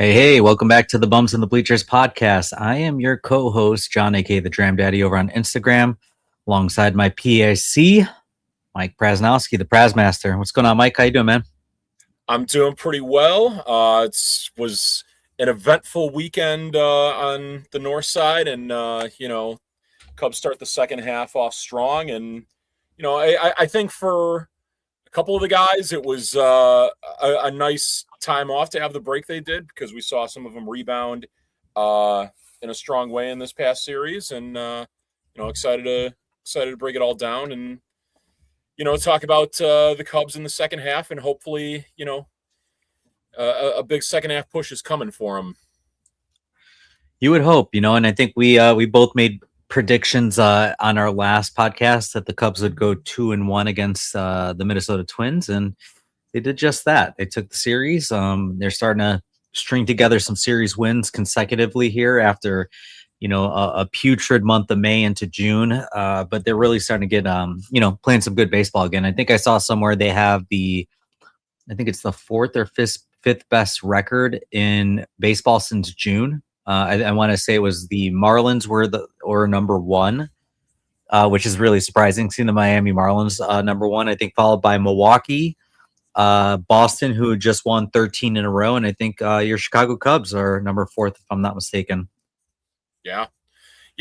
Hey, welcome back to the Bums and the Bleachers podcast. I am your co-host, John, aka the Dram Daddy, over on Instagram, alongside my PAC, Mike Praznowski, the Praz Master. What's going on, Mike? How you doing, man? I'm doing pretty well. It was an eventful weekend on the north side, and Cubs start the second half off strong. And I think for a couple of the guys, it was a nice time off to have the break they did because we saw some of them rebound in a strong way in this past series, and excited to break it all down and talk about the Cubs in the second half, and hopefully, a big second half push is coming for them. You would hope, and I think we both made predictions on our last podcast that the Cubs would go 2-1 against the Minnesota Twins, and they did just that. They took the series. They're starting to string together some series wins consecutively here after a putrid month of May into June, but they're really starting to get playing some good baseball again. I think I saw somewhere they have I think it's the fourth or fifth best record in baseball since June. I want to say it was the Marlins were number one, which is really surprising. Seeing the Miami Marlins number one, I think, followed by Milwaukee, Boston, who just won 13 in a row, and I think your Chicago Cubs are number fourth, if I'm not mistaken. Yeah.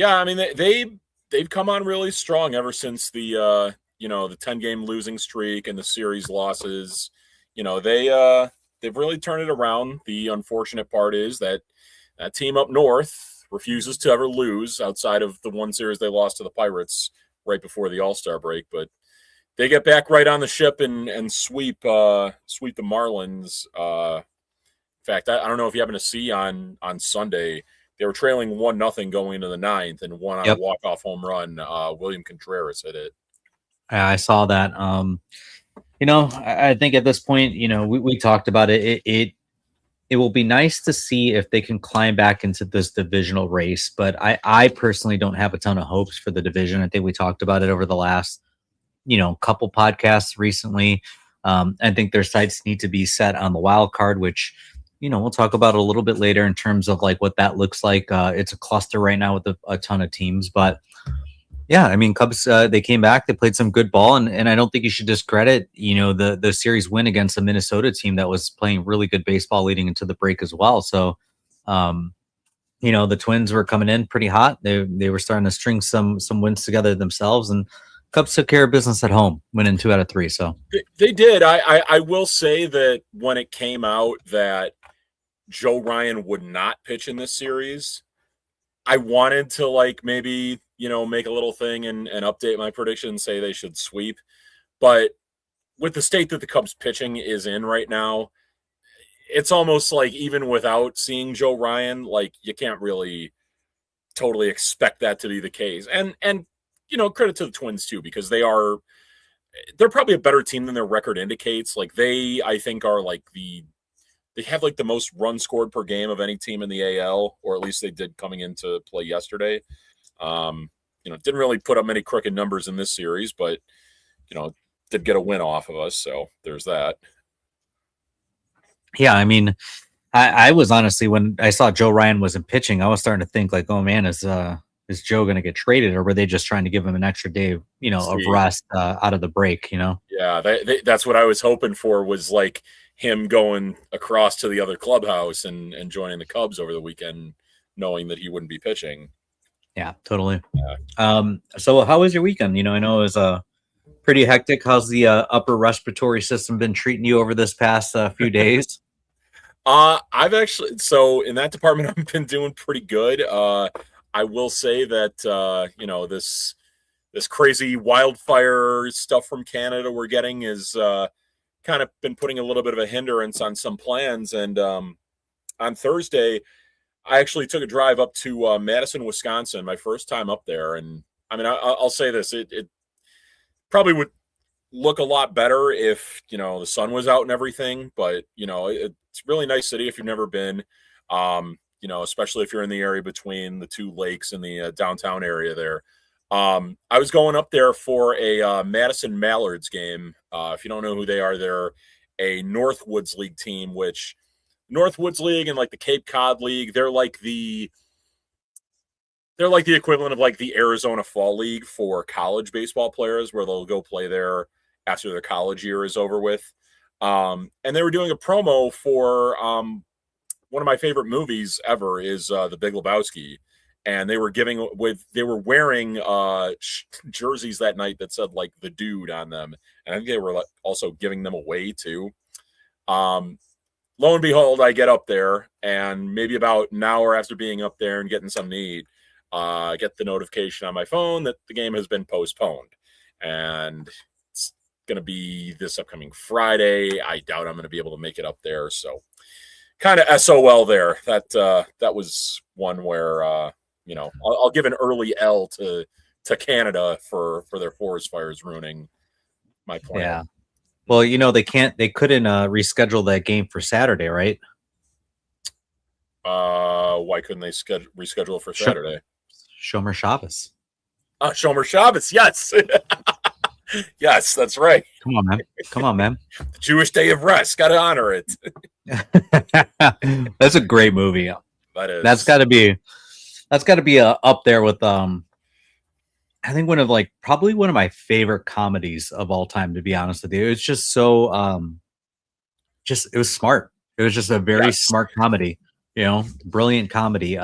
I mean, they've come on really strong ever since the 10-game losing streak and the series losses. They've really turned it around. The unfortunate part is that team up north refuses to ever lose outside of the one series they lost to the Pirates right before the All-Star break. But they get back right on the ship and sweep the Marlins. In fact, I don't know if you happen to see on Sunday, they were trailing 1-0 going into the ninth, and one on a walk-off home run. William Contreras hit it. I saw that. I think at this point, we talked about it. It will be nice to see if they can climb back into this divisional race, but I personally don't have a ton of hopes for the division. I think we talked about it over the last, couple podcasts recently. I think their sights need to be set on the wild card, which, we'll talk about a little bit later in terms of like what that looks like. It's a cluster right now with a ton of teams, but yeah, I mean, Cubs, they came back, they played some good ball, and I don't think you should discredit, the series win against a Minnesota team that was playing really good baseball leading into the break as well. So, the Twins were coming in pretty hot. They were starting to string some wins together themselves, and Cubs took care of business at home, winning 2 out of 3. So they did. I will say that when it came out that Joe Ryan would not pitch in this series, I wanted to maybe make a little thing and update my prediction and say they should sweep. But with the state that the Cubs pitching is in right now, it's almost like even without seeing Joe Ryan, you can't really totally expect that to be the case. And credit to the Twins too, because they're probably a better team than their record indicates. I think are they have the most runs scored per game of any team in the AL, or at least they did coming into play yesterday. Didn't really put up many crooked numbers in this series, but did get a win off of us. So there's that. yeah, I mean, I was honestly, when I saw Joe Ryan wasn't pitching, I was starting to think oh man, is Joe going to get traded, or were they just trying to give him an extra day, of rest out of the break? Yeah, that's what I was hoping for, was him going across to the other clubhouse and joining the Cubs over the weekend, knowing that he wouldn't be pitching. Yeah, totally. Yeah. So how was your weekend? I know it was pretty hectic. How's the upper respiratory system been treating you over this past few days? I've actually, so in that department, I've been doing pretty good. I will say that, this crazy wildfire stuff from Canada we're getting is kind of been putting a little bit of a hindrance on some plans. And on Thursday, I actually took a drive up to Madison, Wisconsin, my first time up there. And I mean, I'll say this, it probably would look a lot better if, the sun was out and everything, but, it's a really nice city if you've never been, especially if you're in the area between the two lakes in the downtown area there. I was going up there for a Madison Mallards game. If you don't know who they are, they're a Northwoods League team, which Northwoods League and like the Cape Cod League, they're like the equivalent of like the Arizona Fall League for college baseball players, where they'll go play there after their college year is over with. And they were doing a promo for one of my favorite movies ever is The Big Lebowski, and they were wearing jerseys that night that said like the dude on them, and I think they were also giving them away too. Lo and behold, I get up there, and maybe about an hour after being up there and getting something to eat, I get the notification on my phone that the game has been postponed, and it's going to be this upcoming Friday. I doubt I'm going to be able to make it up there, so kind of SOL there. That was one where I'll give an early L to Canada for their forest fires ruining my plan. Yeah. Well, they couldn't reschedule that game for Saturday, right? Why couldn't they reschedule it for Saturday? Shomer Shabbos. Shomer Shabbos, yes. Yes, that's right. Come on, man. The Jewish day of rest. Got to honor it. That's a great movie. That is. That's got to be up there with I think probably one of my favorite comedies of all time, to be honest with you. It's just so it was smart. It was just a very smart comedy, brilliant comedy.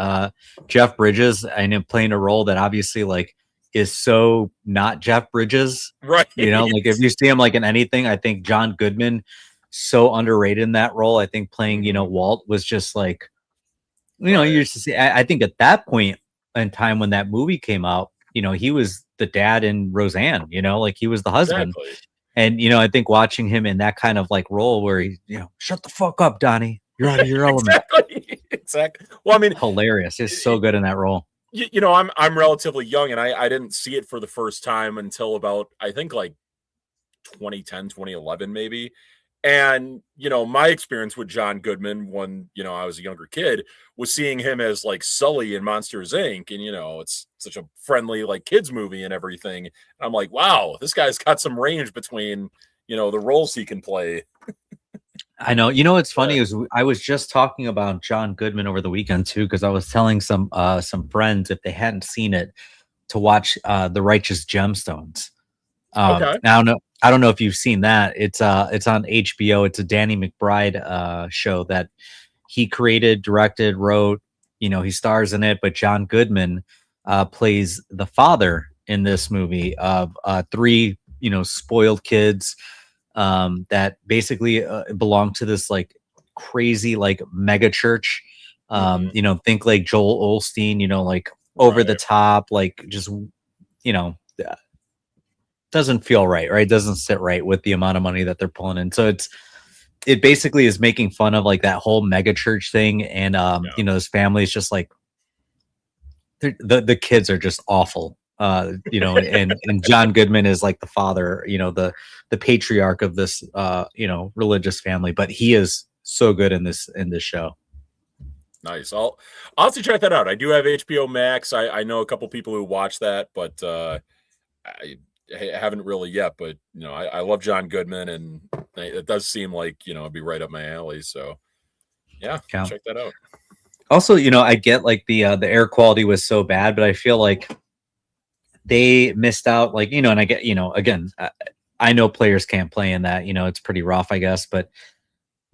Jeff Bridges, I know, playing a role that obviously like is so not Jeff Bridges. Right. Like if you see him like in anything, I think John Goodman so underrated in that role. I think playing, Walt was just like, you used to see, I think at that point in time when that movie came out, he was the dad in Roseanne, like he was the husband. Exactly. And, I think watching him in that kind of like role where he, shut the fuck up, Donnie, you're out of your element. Exactly. Well, I mean, hilarious. He's so good in that role. I'm relatively young, and I didn't see it for the first time until about, I think like 2010, 2011, maybe. And, my experience with John Goodman when, I was a younger kid was seeing him as like Sully in Monsters, Inc. And, it's such a friendly like kids movie and everything. I'm like, wow, this guy's got some range between, the roles he can play. I know. What's funny is I was just talking about John Goodman over the weekend too, because I was telling some friends if they hadn't seen it to watch The Righteous Gemstones. Okay. I don't know if you've seen that. It's on HBO. It's a Danny McBride show that he created, directed, wrote. He stars in it, but John Goodman plays the father in this movie of three spoiled kids that basically belong to this like crazy like mega church. Think like Joel Osteen, like over the top, like just doesn't feel right? Doesn't sit right with the amount of money that they're pulling in. So it basically is making fun of like that whole mega church thing. And, his family is just like, the kids are just awful. And John Goodman is like the father, the patriarch of this, religious family, but he is so good in this show. Nice. I'll have to check that out. I do have HBO Max. I know a couple people who watch that, but I haven't really yet. But I love John Goodman, and it does seem like it'd be right up my alley. So yeah, check that out. Also, I get like the air quality was so bad, but I feel like they missed out. Like and I get again, I know players can't play in that. It's pretty rough, I guess, but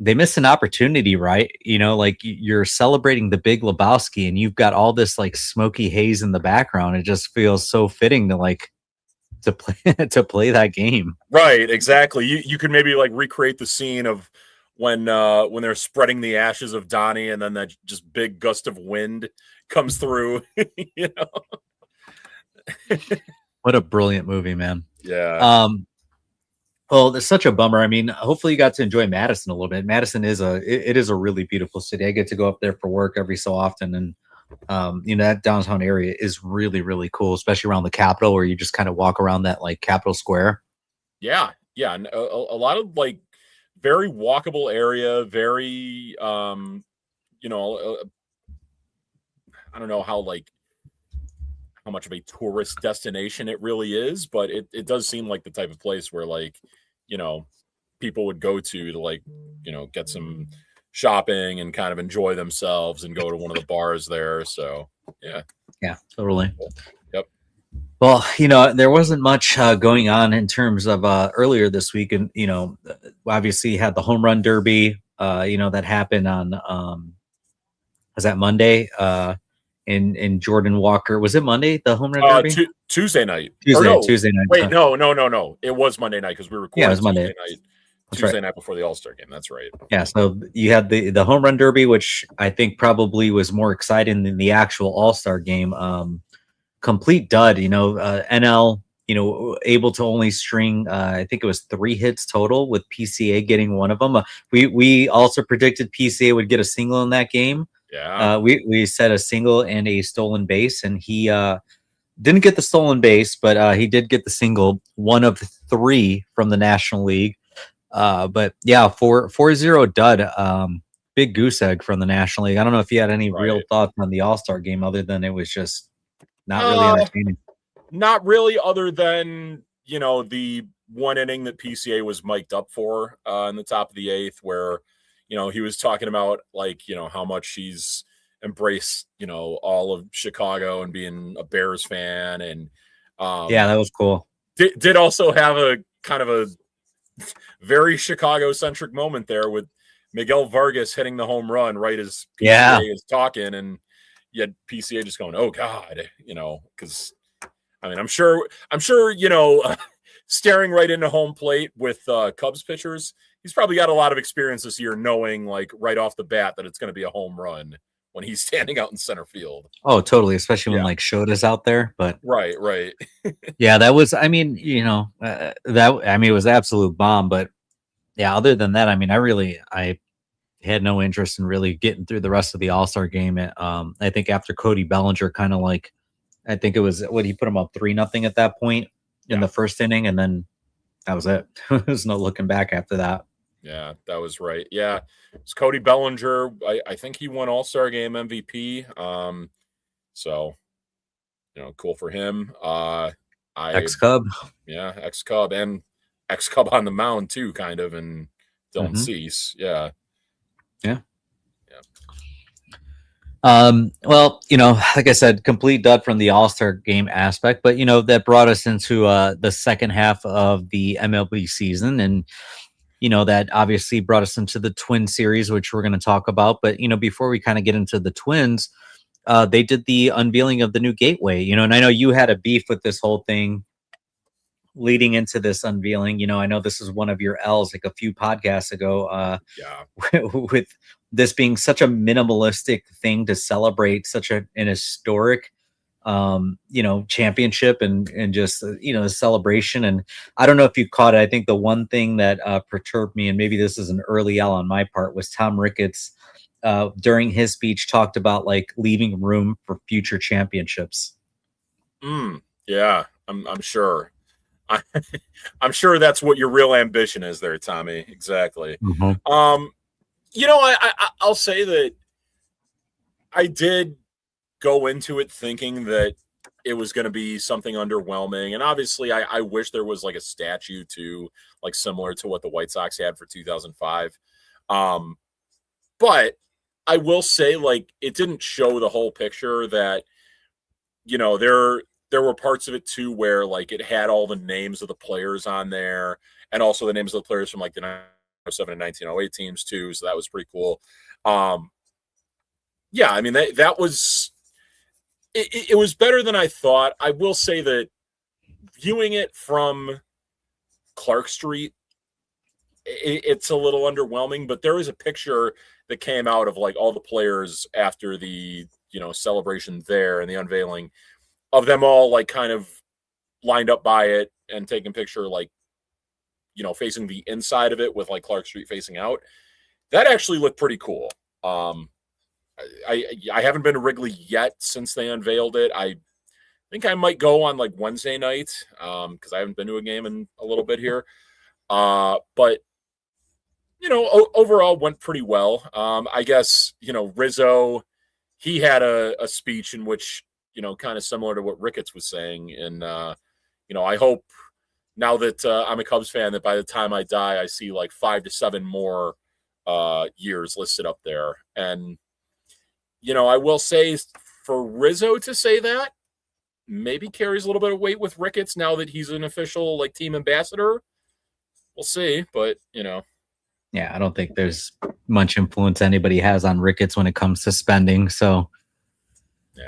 they missed an opportunity, right? Like you're celebrating the Big Lebowski, and you've got all this like smoky haze in the background. It just feels so fitting to play that game. Right, exactly. You could maybe like recreate the scene of when they're spreading the ashes of Donnie, and then that just big gust of wind comes through. What a brilliant movie, man. Yeah. Well, it's such a bummer. I mean, hopefully you got to enjoy Madison a little bit. Madison is a really beautiful city. I get to go up there for work every so often, and that downtown area is really, really cool, especially around the Capitol, where you just kind of walk around that like Capitol Square. Yeah, and a lot of like very walkable area. Very, I don't know how much of a tourist destination it really is, but it does seem like the type of place where like people would go to like get some shopping and kind of enjoy themselves and go to one of the bars there. So yeah. Yeah, totally. Yep. Well, there wasn't much going on in terms of earlier this week, and obviously had the home run derby. That happened on was that Monday? In Jordan Walker, was it Monday? The home run derby? Tuesday night. Tuesday night. Wait, no. It was Monday night because we recorded. Yeah, it was Monday. Tuesday night. That's Tuesday right. night before the All-Star game. That's right. Yeah, so you had the home run derby, which I think probably was more exciting than the actual All-Star game. Complete dud, NL, able to only string, I think it was 3 hits total, with PCA getting one of them. We also predicted PCA would get a single in that game. Yeah. We said a single and a stolen base, and he didn't get the stolen base, but he did get the single, one of 3 from the National League. But yeah, 4-0 dud. Big goose egg from the National League. I don't know if you had any real thoughts on the All-Star game other than it was just not really entertaining. Not really, other than the one inning that PCA was mic'd up for in the top of the 8th, where he was talking about how much he's embraced all of Chicago and being a Bears fan, and yeah, that was cool. Did also have a kind of a very Chicago centric moment there with Miguel Vargas hitting the home run right as PCA is talking, and you had PCA just going, "Oh God," because I'm sure, staring right into home plate with Cubs pitchers, he's probably got a lot of experience this year, knowing right off the bat that it's going to be a home run when he's standing out in center field. Oh, totally, especially when Shota's out there. But right. Yeah, that was. I mean, it was absolute bomb. But yeah, other than that, I had no interest in really getting through the rest of the All-Star game. I think after Cody Bellinger kind of I think it was he put him up 3-0 at that point in the first inning, and then that was it. There's no looking back after that. Yeah, that was right. Yeah, it's Cody Bellinger. I think he won All-Star Game MVP. So cool for him. Ex-Cub. Yeah, ex-Cub and ex-Cub on the mound too, kind of, and Dylan Cease. Yeah. Well, like I said, complete dud from the All-Star game aspect, but that brought us into the second half of the MLB season, and that obviously brought us into the Twin series, which we're going to talk about. But before we kind of get into the Twins, they did the unveiling of the new gateway, and I know you had a beef with this whole thing leading into this unveiling. I know this is one of your L's, a few podcasts ago, with this being such a minimalistic thing to celebrate such an historic championship and just the celebration. And I don't know if you caught it. I think the one thing that perturbed me, and maybe this is an early L on my part, was Tom Ricketts during his speech talked about leaving room for future championships. Yeah, I'm sure. I'm sure that's what your real ambition is there, Tommy. Exactly. I'll say that I did go into it thinking that it was going to be something underwhelming. And obviously I wish there was a statue too, similar to what the White Sox had for 2005. But I will say it didn't show the whole picture, that, there were parts of it too where it had all the names of the players on there, and also the names of the players from the 1907 and 1908 teams too. So that was pretty cool. Yeah, I mean, that was, it was better than I thought. I will say that viewing it from Clark Street, it's a little underwhelming, but there was a picture that came out of all the players after the, celebration there and the unveiling of them all kind of lined up by it and taking picture facing the inside of it with Clark Street facing out. That actually looked pretty cool. I haven't been to Wrigley yet since they unveiled it. I think I might go on Wednesday night because I haven't been to a game in a little bit here. But overall went pretty well. I guess Rizzo, he had a speech in which kind of similar to what Ricketts was saying, and I hope now that I'm a Cubs fan that by the time I die I see 5 to 7 more years listed up there. And, I will say for Rizzo to say that maybe carries a little bit of weight with Ricketts now that he's an official like team ambassador. We'll see, but Yeah, I don't think there's much influence anybody has on Ricketts when it comes to spending. So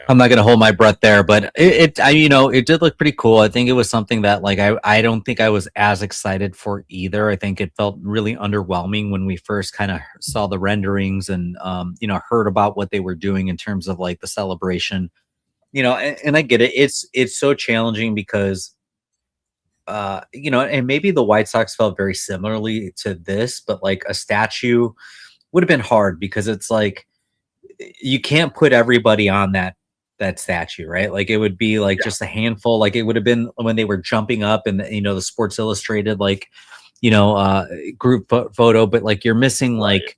I'm not going to hold my breath there, but it did look pretty cool. I think it was something that like, I don't think I was as excited for either. I think it felt really underwhelming when we first kind of saw the renderings and, heard about what they were doing in terms of like the celebration, and I get it. It's so challenging because, and maybe the White Sox felt very similarly to this, but like a statue would have been hard because it's like, you can't put everybody on that statue, right? Like it would be like just a handful. Like it would have been when they were jumping up and the Sports Illustrated group photo, but like you're missing like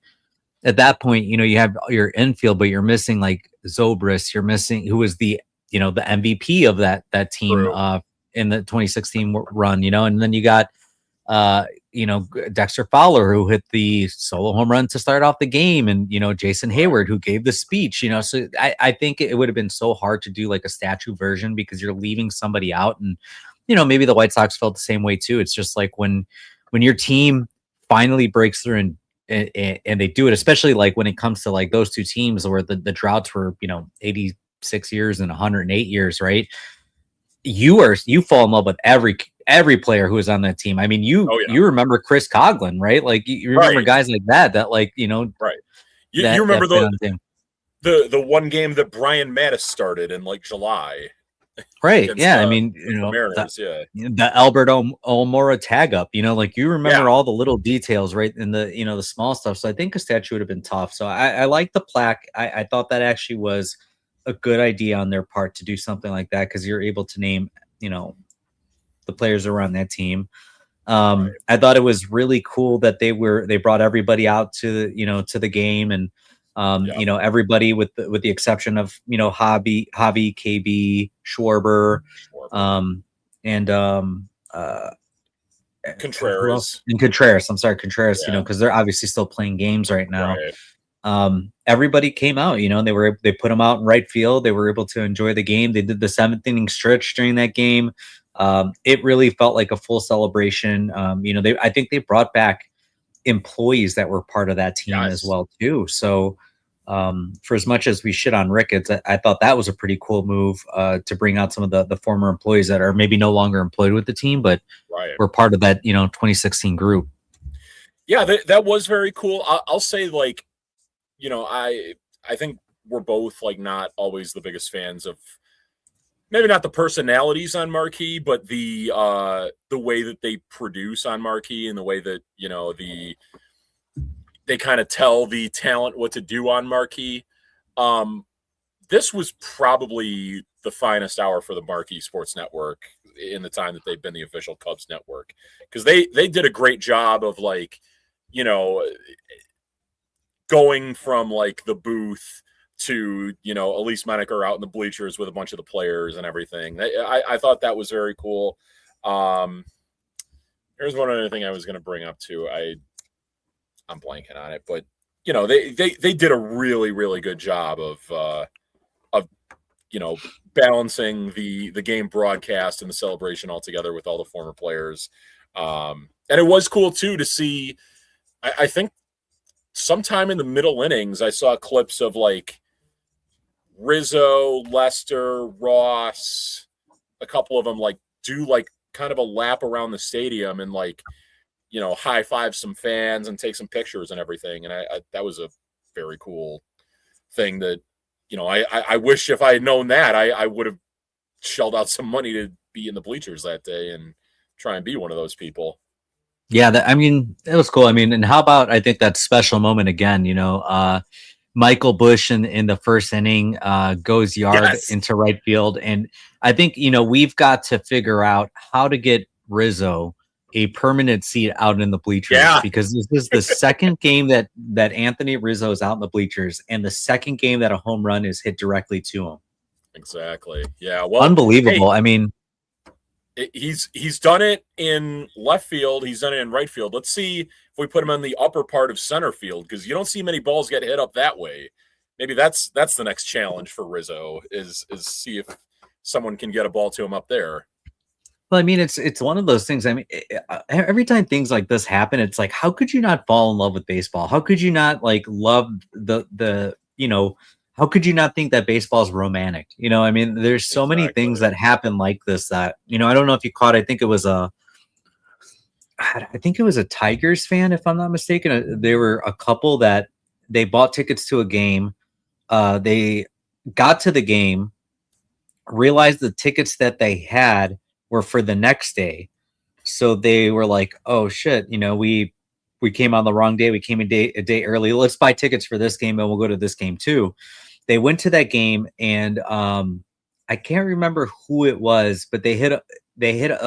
at that point, you have your infield, but you're missing like Zobrist, you're missing who was the the MVP of that team in the 2016 run, and then you got Dexter Fowler, who hit the solo home run to start off the game, and Jason Hayward, who gave the speech. So I think it would have been so hard to do like a statue version because you're leaving somebody out, and maybe the White Sox felt the same way too. It's just like when your team finally breaks through and they do it, especially like when it comes to like those two teams where the droughts were 86 years and 108 years, right? You fall in love with every player who was on that team. I mean, you remember Chris Coughlin, right? Like you remember guys like that like, right. You remember the one game that Brian Mattis started in like July. Right. Yeah. I mean, the Albert Almora tag up, like you remember all the little details, right? In the, the small stuff. So I think a statue would have been tough. So I like the plaque. I thought that actually was a good idea on their part to do something like that, because you're able to name, the players around that team. I thought it was really cool that they brought everybody out to the game, and everybody with the exception of Javi, KB, Schwarber, and Contreras. I'm sorry, Contreras. Because they're obviously still playing games right now. Everybody came out, they put them out in right field. They were able to enjoy the game. They did the 7th inning stretch during that game. It really felt like a full celebration. I think they brought back employees that were part of that team as well too. So for as much as we shit on Ricketts, I thought that was a pretty cool move to bring out some of the former employees that are maybe no longer employed with the team, but were part of that 2016 group. Yeah, that was very cool. I'll say like, I think we're both like not always the biggest fans of maybe not the personalities on Marquee, but the way that they produce on Marquee and the way that they kind of tell the talent what to do on Marquee. This was probably the finest hour for the Marquee Sports Network in the time that they've been the official Cubs network, because they did a great job of like going from like the booth to Elise Menaker out in the bleachers with a bunch of the players and everything. I thought that was very cool. Here's one other thing I was going to bring up too. I'm blanking on it, but they did a really, really good job of balancing the game broadcast and the celebration all together with all the former players. And it was cool too to see. I think sometime in the middle innings, I saw clips of like Rizzo, Lester, Ross, a couple of them like do like kind of a lap around the stadium and like, high five some fans and take some pictures and everything. And I that was a very cool thing that, I wish if I had known that I would have shelled out some money to be in the bleachers that day and try and be one of those people. Yeah, it was cool. I mean, and how about, I think that special moment again, Michael Busch in the first inning goes yard into right field. And I think, we've got to figure out how to get Rizzo a permanent seat out in the bleachers, because this is the second game that Anthony Rizzo is out in the bleachers, and the second game that a home run is hit directly to him. Exactly. Yeah. Well, unbelievable. Hey, I mean, He's done it in left field. He's done it in right field. Let's see if we put him in the upper part of center field, because you don't see many balls get hit up that way. Maybe that's the next challenge for Rizzo is see if someone can get a ball to him up there. Well, I mean, it's one of those things. I mean, every time things like this happen, it's like, how could you not fall in love with baseball? How could you not like love the how could you not think that baseball is romantic? I mean, there's so many things that happen like this that, I don't know if you caught, I think it was a Tigers fan, if I'm not mistaken. There were a couple that they bought tickets to a game. They got to the game, realized the tickets that they had were for the next day. So they were like, oh shit, we came on the wrong day. We came a day early. Let's buy tickets for this game and we'll go to this game too. They went to that game and I can't remember who it was, but they hit a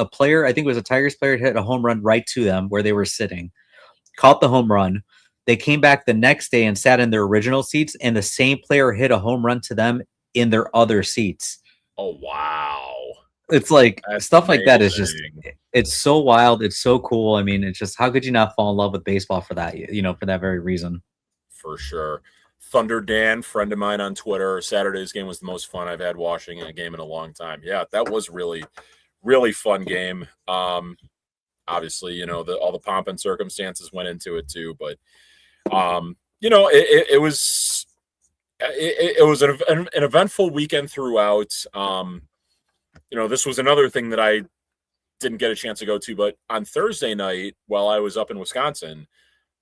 player. I think it was a Tigers player, hit a home run right to them where they were sitting, caught the home run. They came back the next day and sat in their original seats, and the same player hit a home run to them in their other seats. Oh, wow. It's like stuff like that is just, it's so wild. It's so cool. I mean, it's just, how could you not fall in love with baseball for that, for that very reason? For sure. Thunder Dan, friend of mine on Twitter, Saturday's game was the most fun I've had watching a game in a long time. Yeah, that was really, really fun game. Obviously, all the pomp and circumstances went into it too, but it was an eventful weekend throughout. This was another thing that I didn't get a chance to go to, but on Thursday night, while I was up in Wisconsin,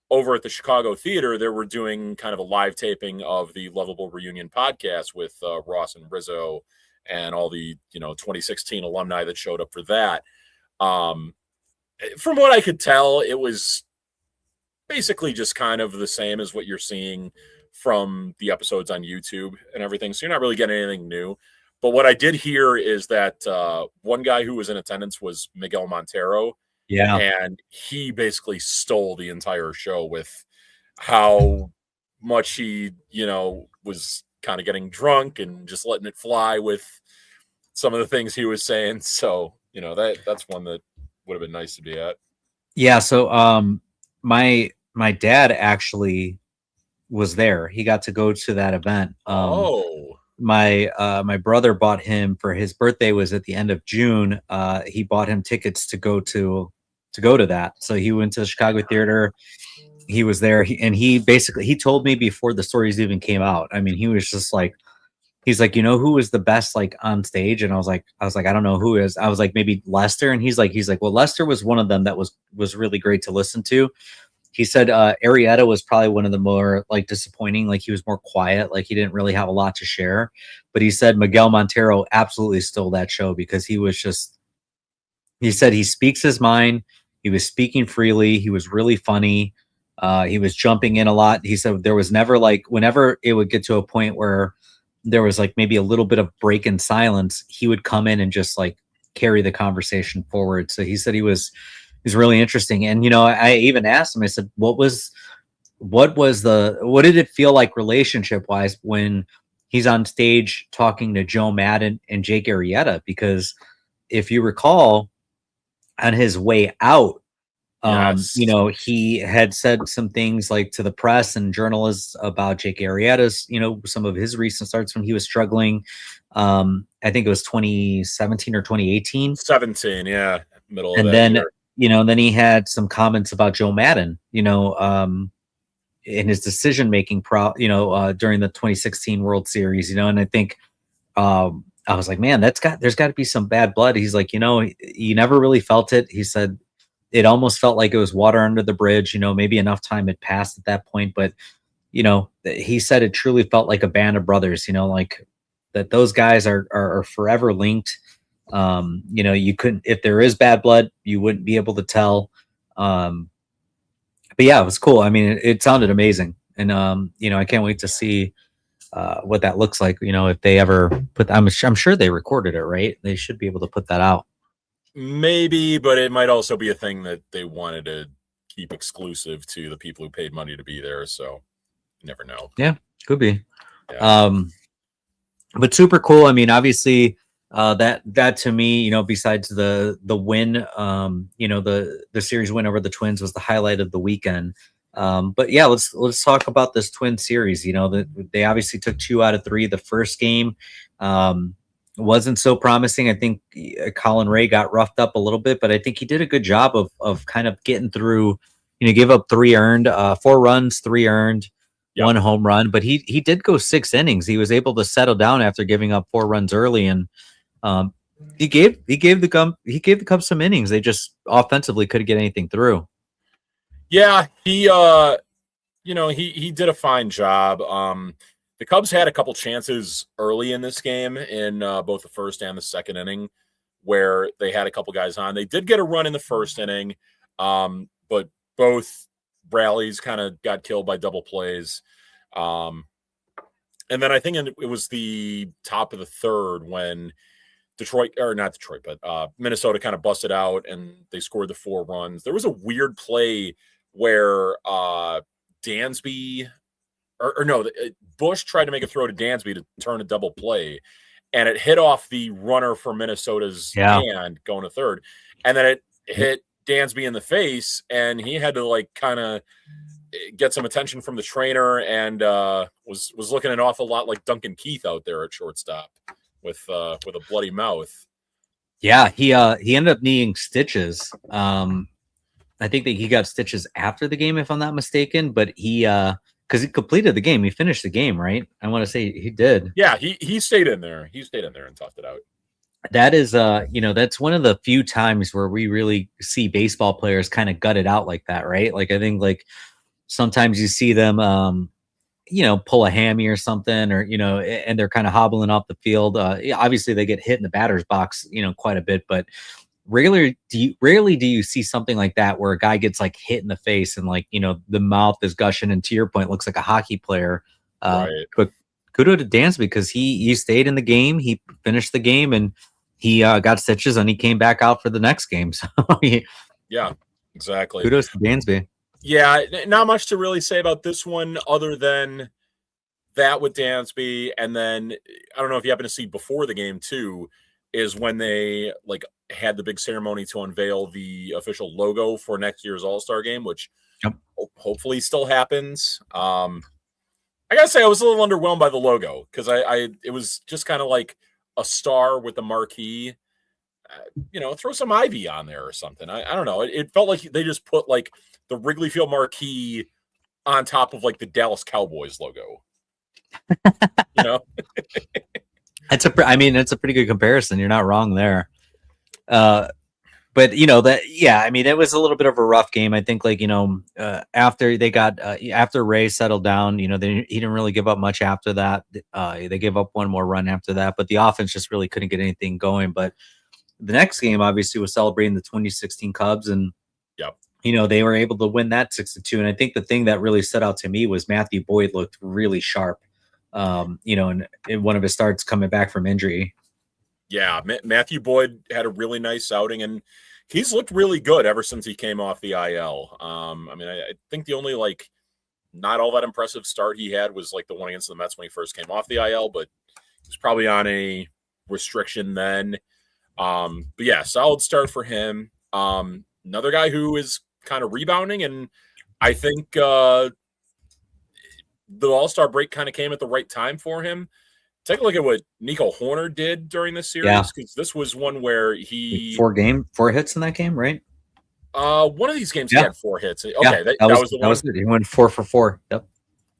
over at the Chicago Theater, they were doing kind of a live taping of the Lovable Reunion podcast with Ross and Rizzo and all the 2016 alumni that showed up for that. From what I could tell, it was basically just kind of the same as what you're seeing from the episodes on YouTube and everything. So you're not really getting anything new. But what I did hear is that one guy who was in attendance was Miguel Montero. Yeah. And he basically stole the entire show with how much he, was kind of getting drunk and just letting it fly with some of the things he was saying. So, that's one that would have been nice to be at. Yeah. So my dad actually was there. He got to go to that event. My brother bought him for his birthday, was at the end of June. He bought him tickets to go to that. So he went to the Chicago Theater. He was there. He told me before the stories even came out. I mean, he was just like, he's like, who was the best like on stage? And I was like, I don't know who is. I was like, maybe Lester. And he's like, well, Lester was one of them that was really great to listen to. He said Arrieta was probably one of the more like disappointing. Like he was more quiet. Like he didn't really have a lot to share. But he said Miguel Montero absolutely stole that show because he said he speaks his mind. He was speaking freely. He was really funny. He was jumping in a lot. He said there was never like, whenever it would get to a point where there was like maybe a little bit of break in silence, he would come in and just like carry the conversation forward. So he said he's really interesting. And, I even asked him, I said, what did it feel like relationship wise when he's on stage talking to Joe Madden and Jake Arrieta? Because if you recall, on his way out, Yes. He had said some things like to the press and journalists about Jake Arrieta's, some of his recent starts when he was struggling. I think it was 2017 or 2018. 17, yeah, middle of and that then year. Then he had some comments about Joe Madden, in his decision making during the 2016 World Series, and I think I was like, man, there's got to be some bad blood. He's like, you never really felt it. He said it almost felt like it was water under the bridge, maybe enough time had passed at that point. But, he said it truly felt like a band of brothers, like that those guys are forever linked. You couldn't, if there is bad blood, you wouldn't be able to tell. But yeah, it was cool. I mean, it sounded amazing. And, I can't wait to see what that looks like, if they ever put, I'm sure they recorded it, right? They should be able to put that out. Maybe, but it might also be a thing that they wanted to keep exclusive to the people who paid money to be there. So you never know. Yeah, could be. Yeah. But super cool. I mean, obviously, That to me, besides the win, the series win over the Twins was the highlight of the weekend. But yeah, let's talk about this Twin series. They obviously took 2 out of 3. The first game wasn't so promising. I think Colin Ray got roughed up a little bit, but I think he did a good job of kind of getting through. Gave up 3 earned, 4 runs, 3 earned. Yep. 1 home run, but he did go 6 innings. He was able to settle down after giving up 4 runs early, and he gave the Cubs some innings. They just offensively couldn't get anything through. Yeah, he did a fine job. The Cubs had a couple chances early in this game in both the first and the second inning where they had a couple guys on. They did get a run in the first inning, but both rallies kind of got killed by double plays. And then I think it was the top of the third when Minnesota kind of busted out and they scored the 4 runs. There was a weird play where Dansby Bush tried to make a throw to Dansby to turn a double play, and it hit off the runner for Minnesota's hand going to third, and then it hit Dansby in the face, and he had to kind of get some attention from the trainer, and was looking an awful lot like Duncan Keith out there at shortstop with a bloody mouth. Yeah, he ended up needing stitches. I think that he got stitches after the game, if I'm not mistaken, but he because he completed the game, he finished the game, right? I want to say he did. Yeah, he stayed in there. He stayed in there and toughed it out. That is that's one of the few times where we really see baseball players kind of gut it out like that, right? I think sometimes you see them pull a hammy or something, or and they're kind of hobbling off the field. Obviously they get hit in the batter's box quite a bit, but rarely do you see something like that where a guy gets hit in the face and the mouth is gushing, and to your point looks like a hockey player. Right. But kudos to Dansby because he stayed in the game, he finished the game, and he got stitches, and he came back out for the next game. So yeah, exactly. Kudos to Dansby. Yeah, not much to really say about this one other than that with Dansby. And then I don't know if you happen to see before the game too, is when they had the big ceremony to unveil the official logo for next year's All-Star Game, which hopefully still happens. I gotta say I was a little underwhelmed by the logo because it was just kind of like a star with the marquee. Throw some ivy on there or something. I don't know. It felt like they just put the Wrigley Field marquee on top of the Dallas Cowboys logo. It's a pretty good comparison. You're not wrong there. But it was a little bit of a rough game. I think after Ray settled down, he didn't really give up much after that. They gave up 1 more run after that, but the offense just really couldn't get anything going. But the next game obviously was celebrating the 2016 Cubs, and they were able to win that 6-2. And I think the thing that really stood out to me was Matthew Boyd looked really sharp. In one of his starts coming back from injury. Yeah, Matthew Boyd had a really nice outing, and he's looked really good ever since he came off the IL. I think the only not all that impressive start he had was the one against the Mets when he first came off the IL, but he was probably on a restriction then. But yeah, solid start for him. Another guy who is kind of rebounding, and I think the All-Star break kind of came at the right time for him. Take a look at what Nico Horner did during this series, because this was one where he 4 hits in that game, right? One of these games he had 4 hits. Okay, that was the one. That was it. He went 4 for 4. Yep.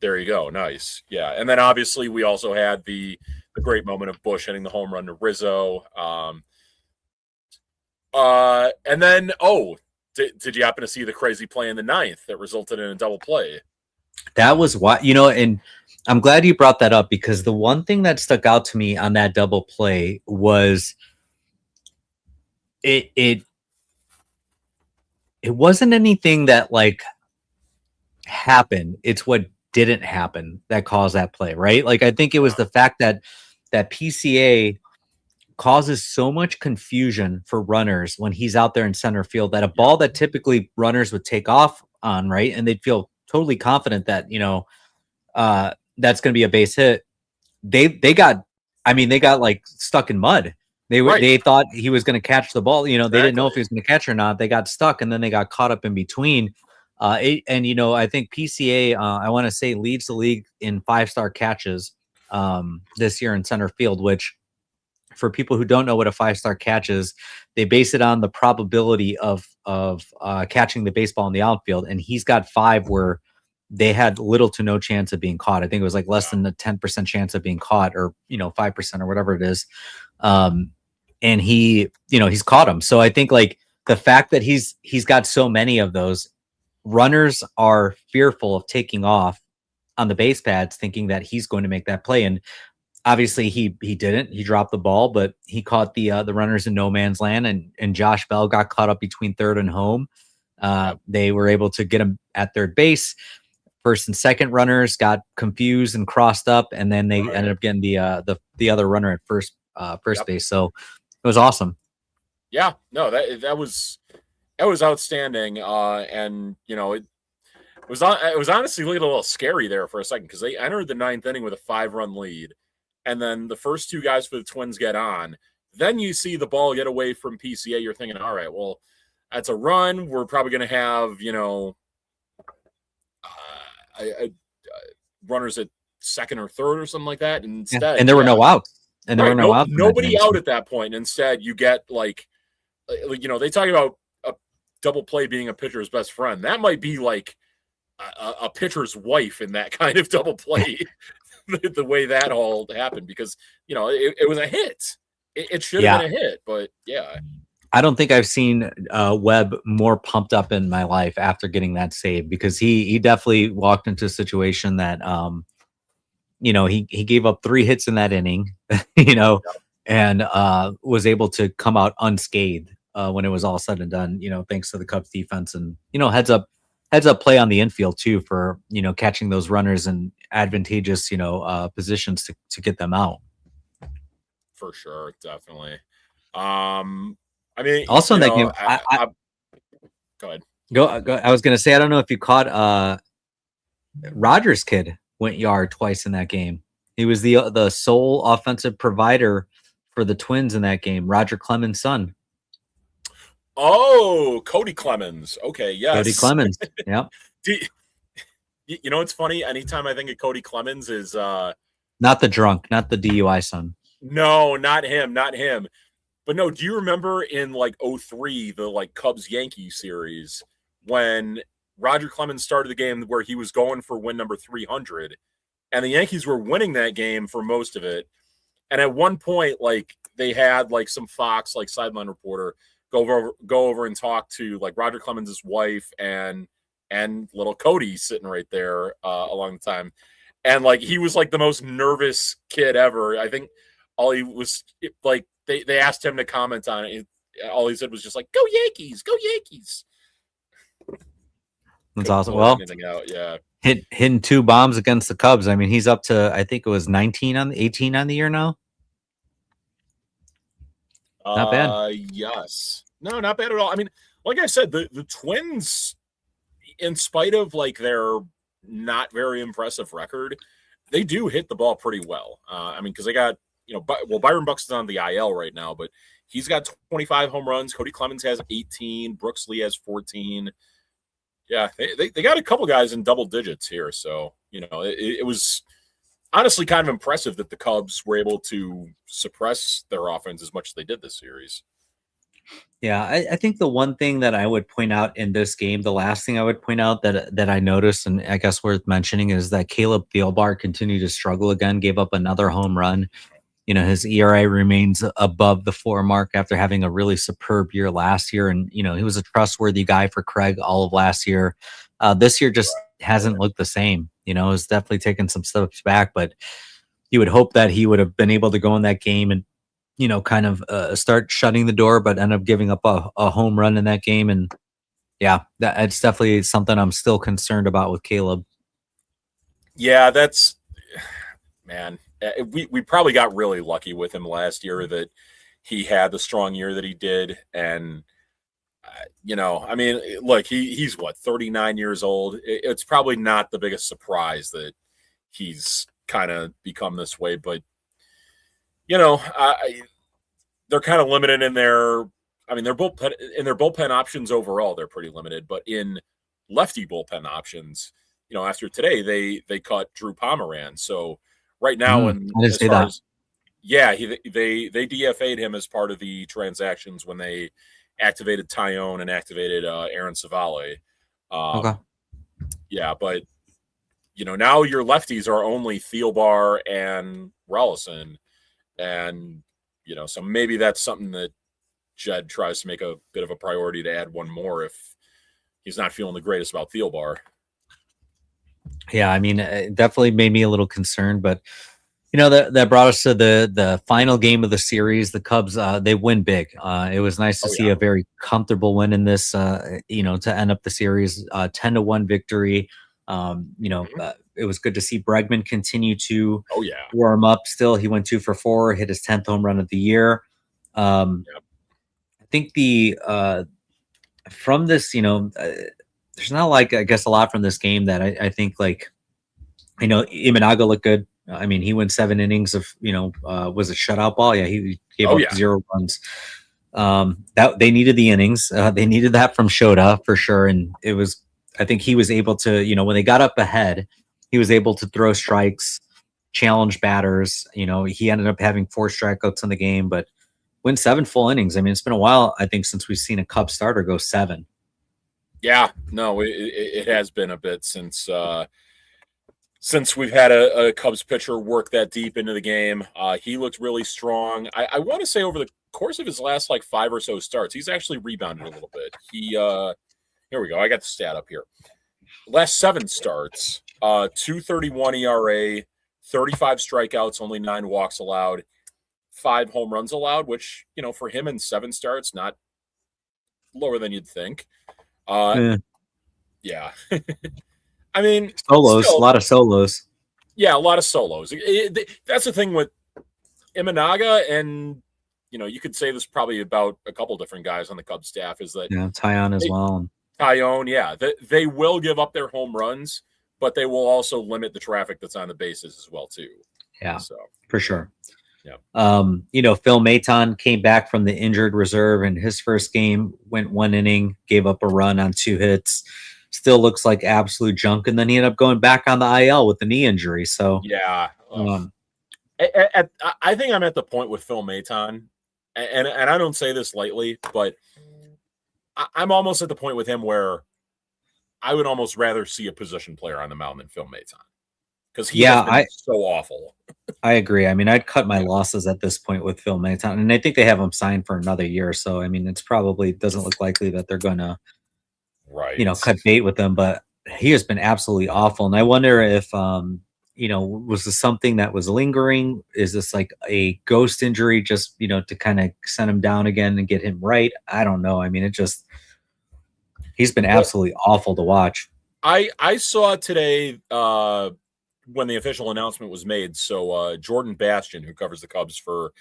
There you go. Nice. Yeah, and then obviously we also had the great moment of Bush hitting the home run to Rizzo. And then did you happen to see the crazy play in the 9th that resulted in a double play? That was what, and I'm glad you brought that up, because the one thing that stuck out to me on that double play was it wasn't anything that happened. It's what didn't happen that caused that play, right? I think it was the fact that PCA causes so much confusion for runners when he's out there in center field, that a ball that typically runners would take off on, right, and they'd feel totally confident that that's going to be a base hit. They got stuck in mud. They thought he was going to catch the ball. You know, they didn't know if he Exactly. was going to catch or not. They got stuck, and then they got caught up in between. And you know, I think PCA, I want to say, leads the league in 5-star catches this year in center field. Which, for people who don't know what a 5-star catch is, they base it on the probability of catching the baseball in the outfield, and he's got 5 where they had little to no chance of being caught. I think it was like less than a 10% chance of being caught, or 5% or whatever it is. And he, he's caught him. So I think like the fact that he's got so many of those, runners are fearful of taking off on the base pads, thinking that he's going to make that play. And obviously he didn't. He dropped the ball, but he caught the runners in no man's land, and Josh Bell got caught up between third and home. They were able to get him at third base. First and second runners got confused and crossed up, and then they ended up getting the other runner at first base. So it was awesome. Yeah, no, that was outstanding. And it was honestly a little scary there for a second, because they entered the 9th inning with a 5-run lead, and then the first 2 guys for the Twins get on. Then you see the ball get away from PCA. You're thinking, all right, well, that's a run. We're probably going to have runners at second or third or something like that. And instead, and there were no outs. And there were no outs. Nobody out at that point. Instead, you get like they talk about a double play being a pitcher's best friend. That might be like a pitcher's wife in that kind of double play. The way that all happened, because it was a hit. It should have been a hit, but yeah. I don't think I've seen Webb more pumped up in my life after getting that save, because he definitely walked into a situation that he gave up 3 hits in that inning, and was able to come out unscathed when it was all said and done, thanks to the Cubs defense and heads up play on the infield too, for catching those runners in advantageous positions to get them out. For sure, definitely. I mean, also in that game, go ahead. Go. I was gonna say, I don't know if you caught Rogers' kid went yard twice in that game. He was the sole offensive provider for the Twins in that game. Roger Clemens' son. Oh, Cody Clemens. Okay, yes. Cody Clemens. Yeah. It's funny. Anytime I think of Cody Clemens is not the drunk, not the DUI son. No, not him. But no, do you remember in like 2003, the like Cubs Yankees series, when Roger Clemens started the game where he was going for win number 300, and the Yankees were winning that game for most of it. And at one point, like they had like some Fox like sideline reporter go over and talk to like Roger Clemens' wife and little Cody sitting right there along the time. And like he was like the most nervous kid ever. I think all he was like, they asked him to comment on it. All he said was just like, "Go Yankees, go Yankees." That's awesome. Well, yeah, hitting 2 bombs against the Cubs. I mean, he's up to, I think it was 18 on the year now. Not bad. Yes. No, not bad at all. I mean, like I said, the Twins, in spite of like their not very impressive record, they do hit the ball pretty well. I mean, because they got Byron Buxton's on the IL right now, but he's got 25 home runs. Cody Clemens has 18. Brooks Lee has 14. Yeah, they got a couple guys in double digits here. So, it was honestly kind of impressive that the Cubs were able to suppress their offense as much as they did this series. Yeah, I think the one thing that I would point out in this game, the last thing I would point out that I noticed, and I guess worth mentioning, is that Caleb Thielbar continued to struggle again, gave up another home run. His ERA remains above the 4 mark after having a really superb year last year. And, he was a trustworthy guy for Craig all of last year. This year just hasn't looked the same. It's definitely taken some steps back, but you would hope that he would have been able to go in that game and, kind of start shutting the door, but end up giving up a home run in that game. And yeah, it's definitely something I'm still concerned about with Caleb. Yeah, man. We probably got really lucky with him last year that he had the strong year that he did. And, I mean, look, he's 39 years old. It's probably not the biggest surprise that he's kind of become this way, but, they're kind of limited in their. I mean, their bullpen options overall, they're pretty limited. But in lefty bullpen options, after today, they cut Drew Pomeranz. So right now, and I didn't as say far that. as they DFA'd him as part of the transactions when they activated Tyone and activated Aaron Civale. Okay. Yeah, but now your lefties are only Thielbar and Rollison, and so maybe that's something that Jed tries to make a bit of a priority to add one more if he's not feeling the greatest about Thielbar. Yeah, I mean, it definitely made me a little concerned, but that brought us to the final game of the series. The Cubs, they win big. It was nice to see a very comfortable win in this. To end up the series, 10-1 victory. It was good to see Bregman continue to warm up. Still, he went 2 for 4, hit his 10th home run of the year. I think from this, there's not I guess a lot from this game that I think Imanaga looked good. I mean, he went 7 innings of, was it shutout ball? Yeah, he gave up 0 runs. That they needed the innings. They needed that from Shota for sure. And I think he was able to, when they got up ahead, he was able to throw strikes, challenge batters. He ended up having 4 strikeouts in the game, but win 7 full innings. I mean, it's been a while, I think, since we've seen a Cub starter go 7. Yeah, no, it has been a bit since we've had a Cubs pitcher work that deep into the game. He looked really strong. I want to say over the course of his last 5 or so starts, he's actually rebounded a little bit. Here we go. I got the stat up here. Last 7 starts, 2.31 ERA, 35 strikeouts, only 9 walks allowed, 5 home runs allowed, which, for him in 7 starts, not lower than you'd think. Yeah. I mean, solos, a lot of solos. Yeah, a lot of solos. That's the thing with Imanaga, and you could say this probably about a couple different guys on the Cubs staff, is that Tyone as well. Tyone, yeah, they will give up their home runs, but they will also limit the traffic that's on the bases as well too. Yeah, so for sure. Yeah. Phil Maton came back from the injured reserve, and his first game went 1 inning, gave up a run on 2 hits. Still looks like absolute junk, and then he ended up going back on the IL with the knee injury. So yeah, I think I'm at the point with Phil Maton, and I don't say this lightly, but I'm almost at the point with him where I would almost rather see a position player on the mound than Phil Maton, because he has been so awful. I agree. I mean, I'd cut my losses at this point with Phil Maton, and I think they have him signed for another year. So I mean, it's probably doesn't look likely that they're going to. Cut bait with them, but he has been absolutely awful. And I wonder if, was this something that was lingering? Is this like a ghost injury just, to kind of send him down again and get him right? I don't know. I mean, he's been absolutely awful to watch. I saw today when the official announcement was made. So Jordan Bastian, who covers the Cubs for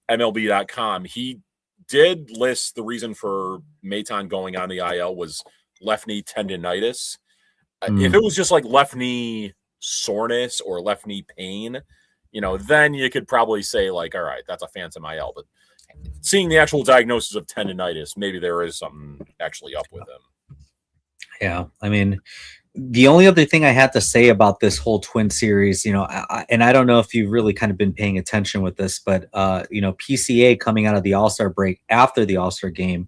MLB.com, he did list the reason for Maton going on the IL was left knee tendonitis. If it was just like left knee soreness or left knee pain, then you could probably say all right, that's a phantom IL. But seeing the actual diagnosis of tendonitis, maybe there is something actually up with him. Yeah, I mean, the only other thing I had to say about this whole Twin series, and I don't know if you've really kind of been paying attention with this, but PCA coming out of the All-Star break after the All-Star game,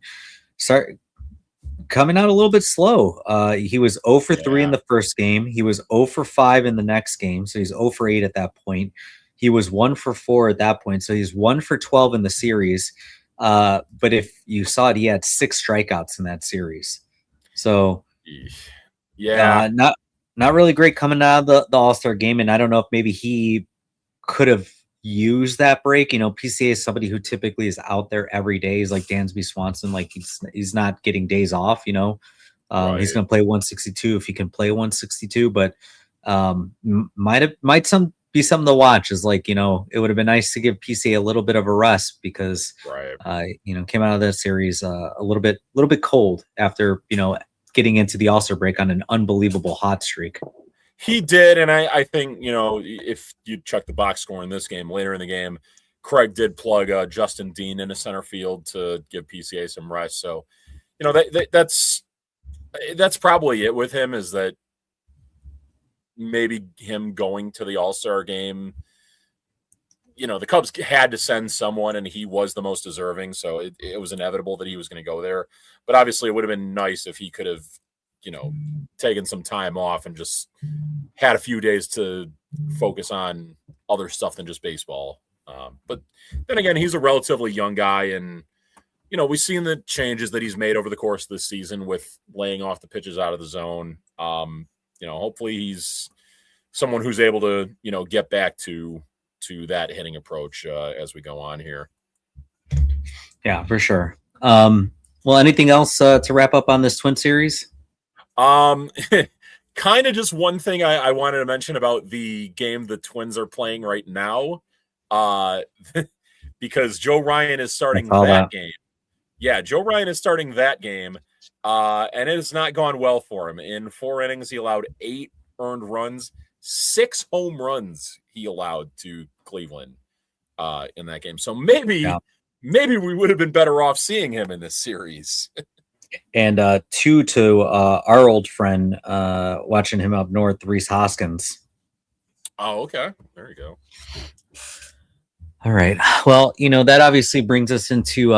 coming out a little bit slow. He was 0 for 3 in the first game. He was 0 for 5 in the next game. So he's 0 for 8 at that point. He was 1 for 4 at that point. So he's 1 for 12 in the series. But if you saw it, he had 6 strikeouts in that series. So not really great coming out of the All-Star game. And I don't know if maybe he could have use that break. PCA is somebody who typically is out there every day. He's like Dansby Swanson, he's not getting days off. He's going to play 162 if he can play 162. But might be something to watch. Is it would have been nice to give PCA a little bit of a rest because came out of that series a little bit cold after getting into the All-Star break on an unbelievable hot streak. He did, and I think, if you check the box score in this game, later in the game, Craig did plug Justin Dean into center field to give PCA some rest. So, that's probably it with him, is that maybe him going to the All-Star game. The Cubs had to send someone, and he was the most deserving, so it was inevitable that he was going to go there. But obviously, it would have been nice if he could have, taken some time off and just had a few days to focus on other stuff than just baseball. But then again, he's a relatively young guy, and we've seen the changes that he's made over the course of this season with laying off the pitches out of the zone. Hopefully he's someone who's able to, get back to that hitting approach as we go on here. Yeah, for sure. Well, anything else to wrap up on this Twin series? Kind of just one thing I wanted to mention about the game the Twins are playing right now, because Joe Ryan is starting that game. Yeah, Joe Ryan is starting that game, and it has not gone well for him. In 4 innings, he allowed 8 earned runs, 6 home runs he allowed to Cleveland in that game. So maybe we would have been better off seeing him in this series. And 2 to our old friend, watching him up north, Rhys Hoskins. Oh, okay. There you go. All right. Well, that obviously brings us into,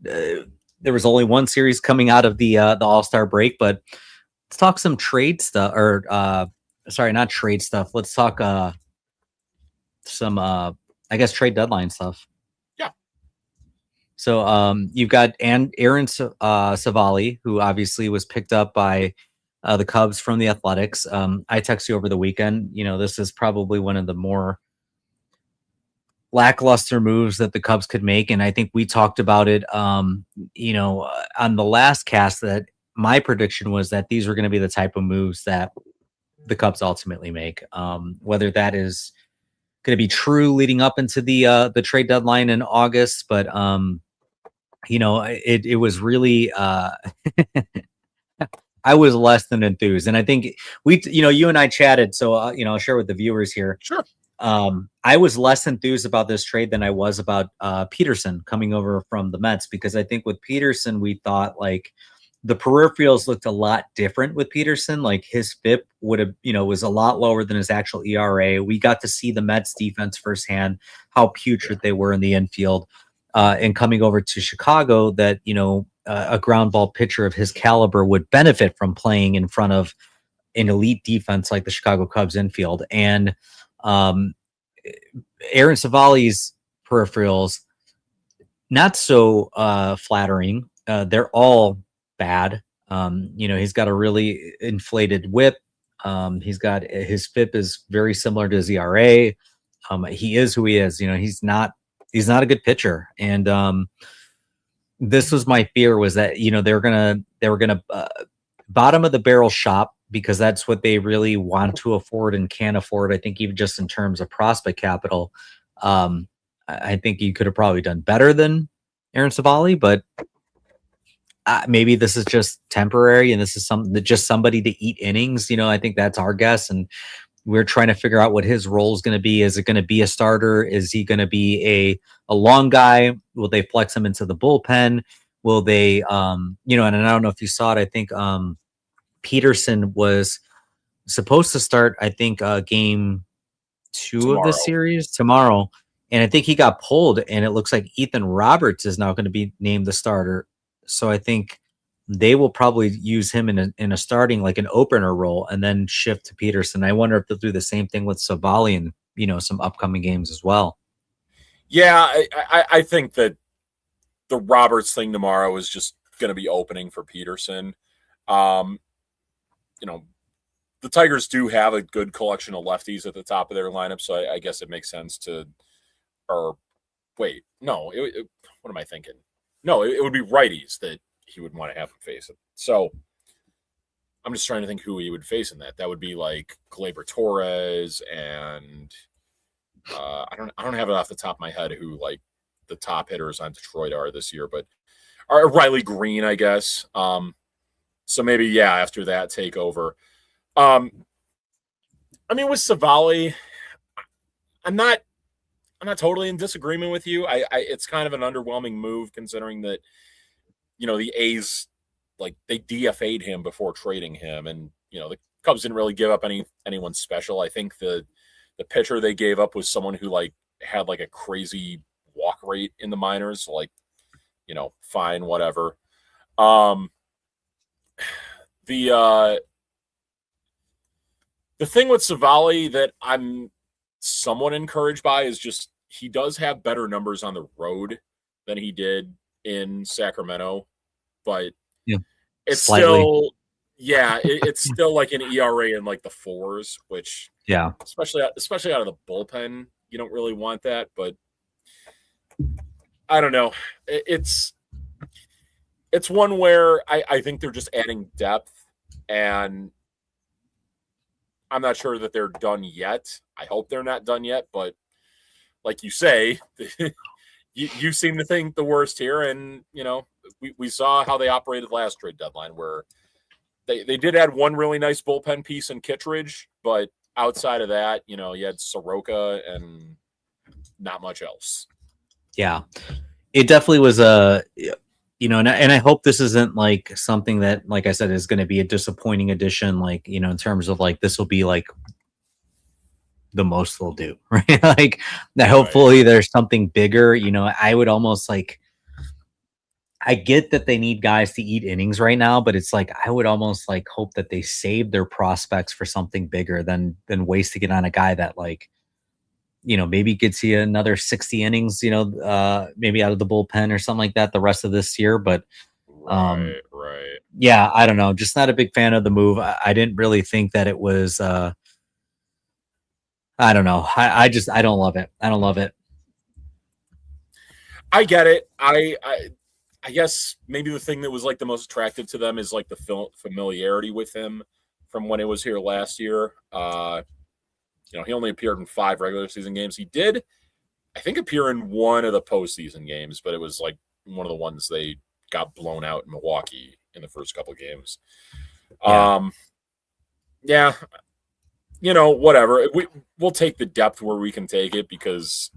there was only one series coming out of the All-Star break, but let's talk some trade stuff, or sorry, not trade stuff. Let's talk some, I guess, trade deadline stuff. Yeah. So you've got Aaron Civale, who obviously was picked up by the Cubs from the Athletics. I texted you over the weekend. This is probably one of the more lackluster moves that the Cubs could make. And I think we talked about it, on the last cast, that my prediction was that these were going to be the type of moves that the Cubs ultimately make. Whether that is going to be true leading up into the trade deadline in August, but it was really, I was less than enthused. And I think you and I chatted. So, I'll share with the viewers here. Sure. I was less enthused about this trade than I was about Peterson coming over from the Mets, because I think with Peterson, we thought like the peripherals looked a lot different with Peterson. Like his FIP would have, was a lot lower than his actual ERA. We got to see the Mets defense firsthand, how putrid they were in the infield. And coming over to Chicago, that, a ground ball pitcher of his caliber would benefit from playing in front of an elite defense like the Chicago Cubs infield. And Aaron Civale's peripherals, not so flattering. They're all bad. He's got a really inflated whip. He's got his FIP is very similar to his ERA. He is who he is. He's not a good pitcher. And this was my fear, was that they were gonna bottom of the barrel shop, because that's what they really want to afford and can afford. I think even just in terms of prospect capital, I think you could have probably done better than Aaron Civale, but maybe this is just temporary, and this is just somebody to eat innings. I think that's our guess, and we're trying to figure out what his role is going to be. Is it going to be a starter? Is he going to be a long guy? Will they flex him into the bullpen? Will they, and I don't know if you saw it. I think Peterson was supposed to start, I think, game 2 tomorrow of the series tomorrow. And I think he got pulled, and it looks like Ethan Roberts is now going to be named the starter. So I think they will probably use him in a starting, like an opener role, and then shift to Peterson. I wonder if they'll do the same thing with Civale in, some upcoming games as well. Yeah, I think that the Roberts thing tomorrow is just going to be opening for Peterson. The Tigers do have a good collection of lefties at the top of their lineup, so I guess it makes sense to, what am I thinking? No, it would be righties that he would want to have him face it. So I'm just trying to think who he would face in that. That would be like Gleyber Torres, and I don't have it off the top of my head who like the top hitters on Detroit are this year, but Riley Green, I guess. So maybe after that takeover. With Civale, I'm not not totally in disagreement with you. It's kind of an underwhelming move considering that, the A's, like, they DFA'd him before trading him, and the Cubs didn't really give up anyone special. I think the pitcher they gave up was someone who had a crazy walk rate in the minors. Fine, whatever. The thing with Civale that I'm somewhat encouraged by is just he does have better numbers on the road than he did in Sacramento, but Yeah, it's slightly. still it's still like an ERA in the fours, which especially out of the bullpen, you don't really want that. But I don't know. It's one where I think they're just adding depth, and I'm not sure that they're done yet. I hope they're not done yet, but like you say, you seem to think the worst here, and we saw how they operated last trade deadline, where they did add one really nice bullpen piece in Kittredge, but outside of that, you had Soroka and not much else. Yeah, it definitely was and I hope this isn't something that, like I said, is going to be a disappointing addition, in terms of this will be the most they'll do, right? That hopefully there's something bigger. I would almost I get that they need guys to eat innings right now, but it's I would almost hope that they save their prospects for something bigger than wasting it on a guy that maybe gets you another 60 innings, maybe out of the bullpen or something like that the rest of this year. But right. Yeah, I don't know. Just not a big fan of the move. I didn't really think that it was I don't know. I don't love it. I don't love it. I get it. I guess maybe the thing that was the most attractive to them is the familiarity with him from when he was here last year. He only appeared in 5 regular season games. He did, I think, appear in one of the postseason games, but it was one of the ones they got blown out in Milwaukee in the first couple of games. Whatever. We'll take the depth where we can take it, because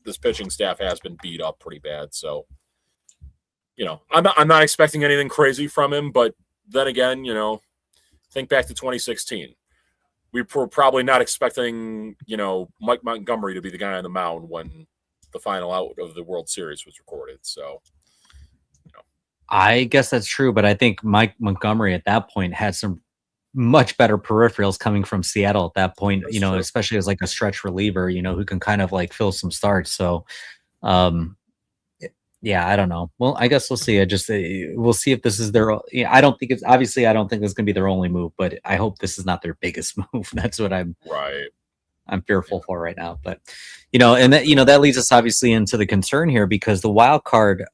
this pitching staff has been beat up pretty bad. So, I'm not expecting anything crazy from him, but then again, think back to 2016. We were probably not expecting, Mike Montgomery to be the guy on the mound when the final out of the World Series was recorded. So, I guess that's true, but I think Mike Montgomery at that point had some much better peripherals coming from Seattle at that point, That's true. Especially as a stretch reliever, who can kind of fill some starts. So, yeah, I don't know. Well, I guess we'll see. We'll see if this is their. I don't think it's obviously. I don't think it's going to be their only move, but I hope this is not their biggest move. That's what I'm fearful for right now. But and that leads us obviously into the concern here, because the wild card,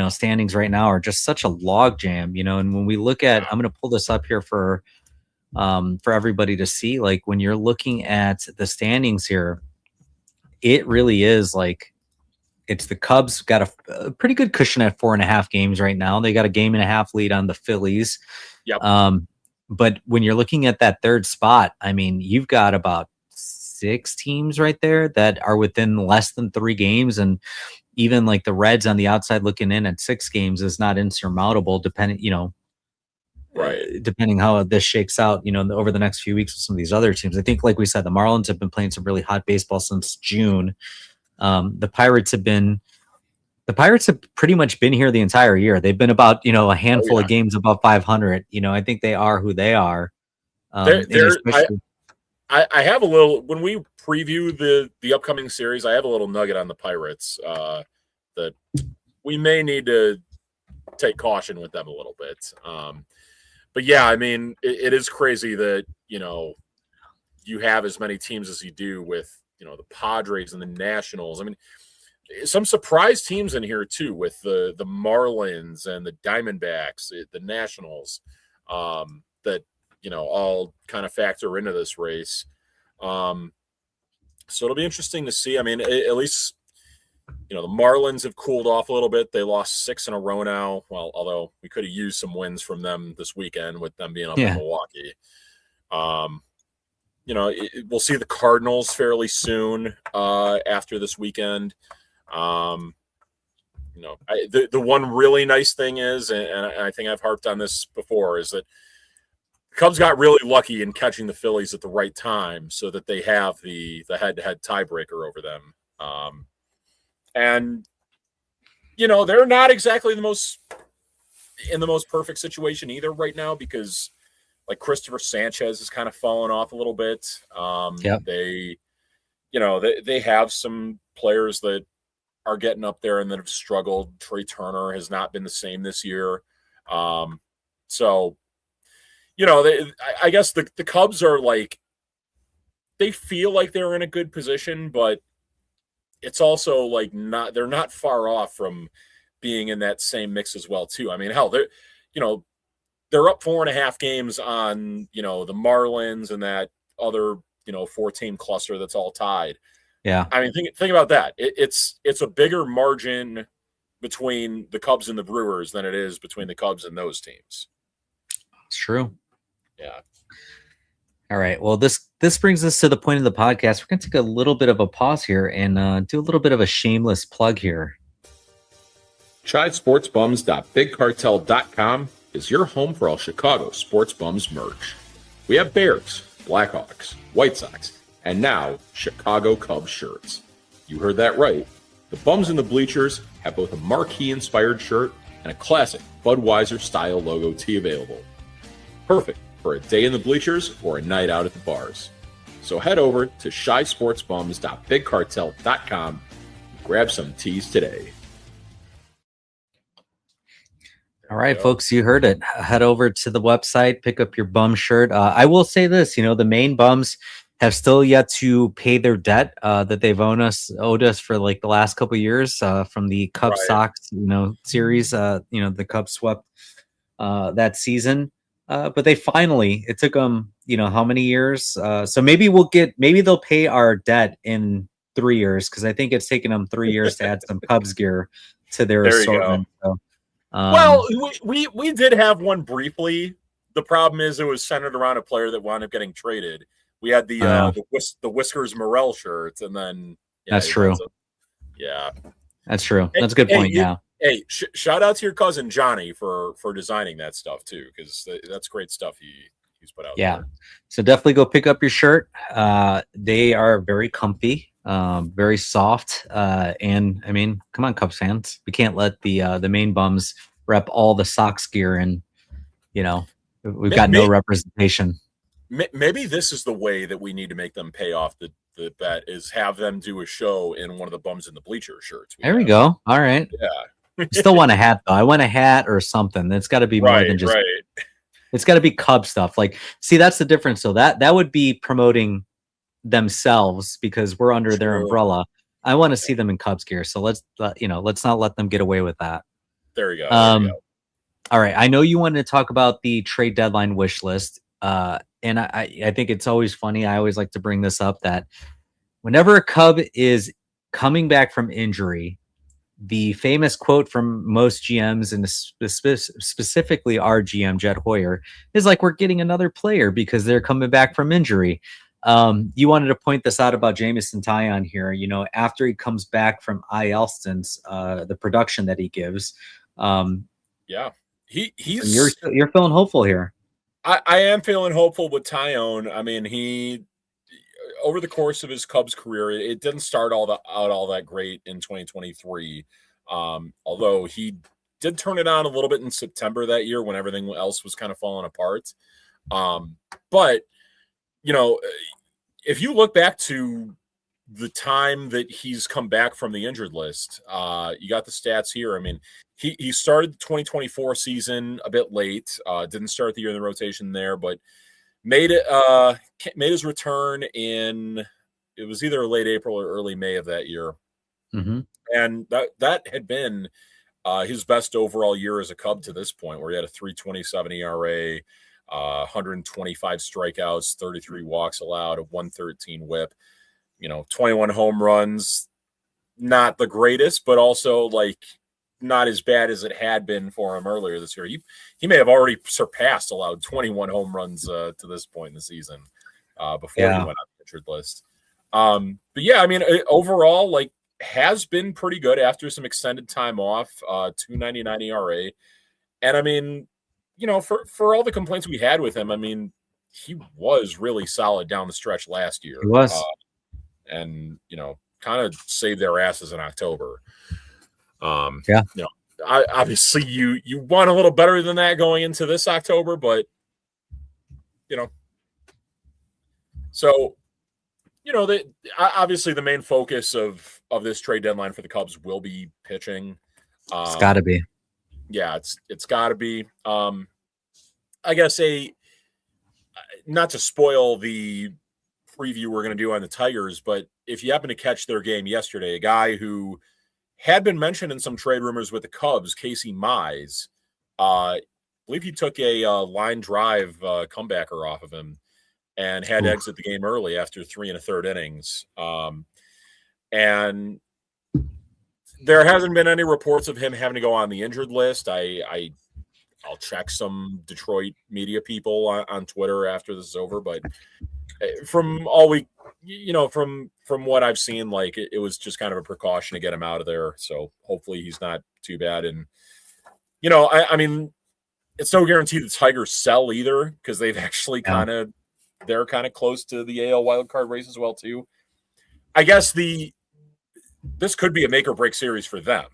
standings right now are just such a logjam. And when we look at, I'm going to pull this up here for everybody to see. When you're looking at the standings here, it really is it's the Cubs got a pretty good cushion at 4.5 games right now. They got a 1.5 lead on the Phillies. Yep. But when you're looking at that third spot, I mean, you've got about 6 teams right there that are within less than 3 games. And even the Reds on the outside looking in at 6 games is not insurmountable, depending how this shakes out, over the next few weeks with some of these other teams. I think, like we said, the Marlins have been playing some really hot baseball since June. The Pirates have pretty much been here the entire year. They've been about, a handful of games above 500. I think they are who they are. I have a little, when we preview the upcoming series, I have a little nugget on the Pirates that we may need to take caution with them a little bit. But yeah, I mean, it is crazy that, you have as many teams as you do with, the Padres and the Nationals. I mean, some surprise teams in here too, with the Marlins and the Diamondbacks, the Nationals, that all kind of factor into this race. So it'll be interesting to see. I mean, at least the Marlins have cooled off a little bit. They lost 6 in a row now. Well, although we could have used some wins from them this weekend with them being up in Milwaukee. we'll see the Cardinals fairly soon after this weekend. The one really nice thing is, and I think I've harped on this before, is that the Cubs got really lucky in catching the Phillies at the right time so that they have the head-to-head tiebreaker over them. And they're not exactly in the most perfect situation either right now, because like Christopher Sanchez has kind of fallen off a little bit. They have some players that are getting up there and that have struggled. Trey Turner has not been the same this year. I guess the Cubs are like, they feel like they're in a good position, but it's also like they're not far off from being in that same mix as well too. I mean, hell, they're up 4.5 games on, the Marlins and that other, 4-team cluster that's all tied. Yeah. I mean, think about that. It's a bigger margin between the Cubs and the Brewers than it is between the Cubs and those teams. It's true. Yeah. All right. Well, this brings us to the point of the podcast. We're going to take a little bit of a pause here and do a little bit of a shameless plug here. ChideSportsBums.BigCartel.com is your home for all Chicago Sports Bums merch. We have Bears, Blackhawks, White Sox, and now Chicago Cubs shirts. You heard that right. The Bums and the Bleachers have both a marquee-inspired shirt and a classic Budweiser-style logo tee available. Perfect for a day in the bleachers or a night out at the bars. So head over to ChideSportsBums.BigCartel.com and grab some tees today. All right, folks, you heard it. Head over to the website, pick up your bum shirt. I will say this, the main bums have still yet to pay their debt that they've owed us for like the last couple of years from the Cubs Sox, series. The Cubs swept that season. But they finally, it took them, how many years? So maybe they'll pay our debt in 3 years, because I think it's taken them 3 years to add some Cubs gear to their assortment. So, we did have one briefly. The problem is it was centered around a player that wound up getting traded. We had the Whiskers Morel shirt, and then that's true. That's true. That's a good point. Hey, shout out to your cousin Johnny for designing that stuff too, because that's great stuff he's put out. Yeah, there. So definitely go pick up your shirt. They are very comfy, very soft, and I mean, come on, Cubs fans, we can't let the main bums rep all the Sox gear, and we've got no representation. Maybe this is the way that we need to make them pay off the bet, is have them do a show in one of the Bums in the Bleacher shirts. There we go. All right. Yeah. Still want a hat though. I want a hat or something. It's got to be more than just. Right. It's got to be Cub stuff. Like, see, that's the difference. So that would be promoting themselves because we're under their umbrella. I want to see them in Cubs gear. So let's not let them get away with that. There you go. All right. I know you wanted to talk about the trade deadline wish list. And I think it's always funny. I always like to bring this up that whenever a Cub is coming back from injury, the famous quote from most GMs, and specifically our GM, Jed Hoyer, is like, we're getting another player because they're coming back from injury. You wanted to point this out about Jameson Taillon here, after he comes back from IL stints, the production that he gives. He's you're feeling hopeful here. I am feeling hopeful with Taillon. I mean, he over the course of his Cubs career, it didn't start all that great in 2023. Although he did turn it on a little bit in September that year when everything else was kind of falling apart. But if you look back to the time that he's come back from the injured list, you got the stats here. I mean, he started the 2024 season a bit late. Didn't start the year in the rotation there, but made his return in, it was either late April or early May of that year. Mm-hmm. And that had been his best overall year as a Cub to this point, where he had a 3.27 ERA, 125 strikeouts, 33 walks allowed, a 113 whip, 21 home runs. Not the greatest, but also not as bad as it had been for him earlier this year. He may have already surpassed allowed 21 home runs to this point in the season. before he went on the injured list. But yeah, I mean, overall, like, has been pretty good after some extended time off. 2.99 ERA, and I mean, you know, for all the complaints we had with him, I mean, he was really solid down the stretch last year. He was, and you know, kind of saved their asses in October. You know, obviously you want a little better than that going into this October, but you know, so you know, obviously the main focus of this trade deadline for the Cubs will be pitching. It's got to be. Yeah, it's got to be. I guess not to spoil the preview we're going to do on the Tigers, but if you happen to catch their game yesterday, a guy who had been mentioned in some trade rumors with the Cubs, Casey Mize, I believe he took a line drive comebacker off of him and had to exit the game early after 3 1/3 innings. And there hasn't been any reports of him having to go on the injured list. I'll check some Detroit media people on Twitter after this is over, but from all we, you know, from what I've seen, like it was just kind of a precaution to get him out of there. So hopefully he's not too bad. And you know, I mean, it's no guarantee the Tigers sell either, because they've actually they're kind of close to the AL wildcard race as well too. I guess this could be a make or break series for them.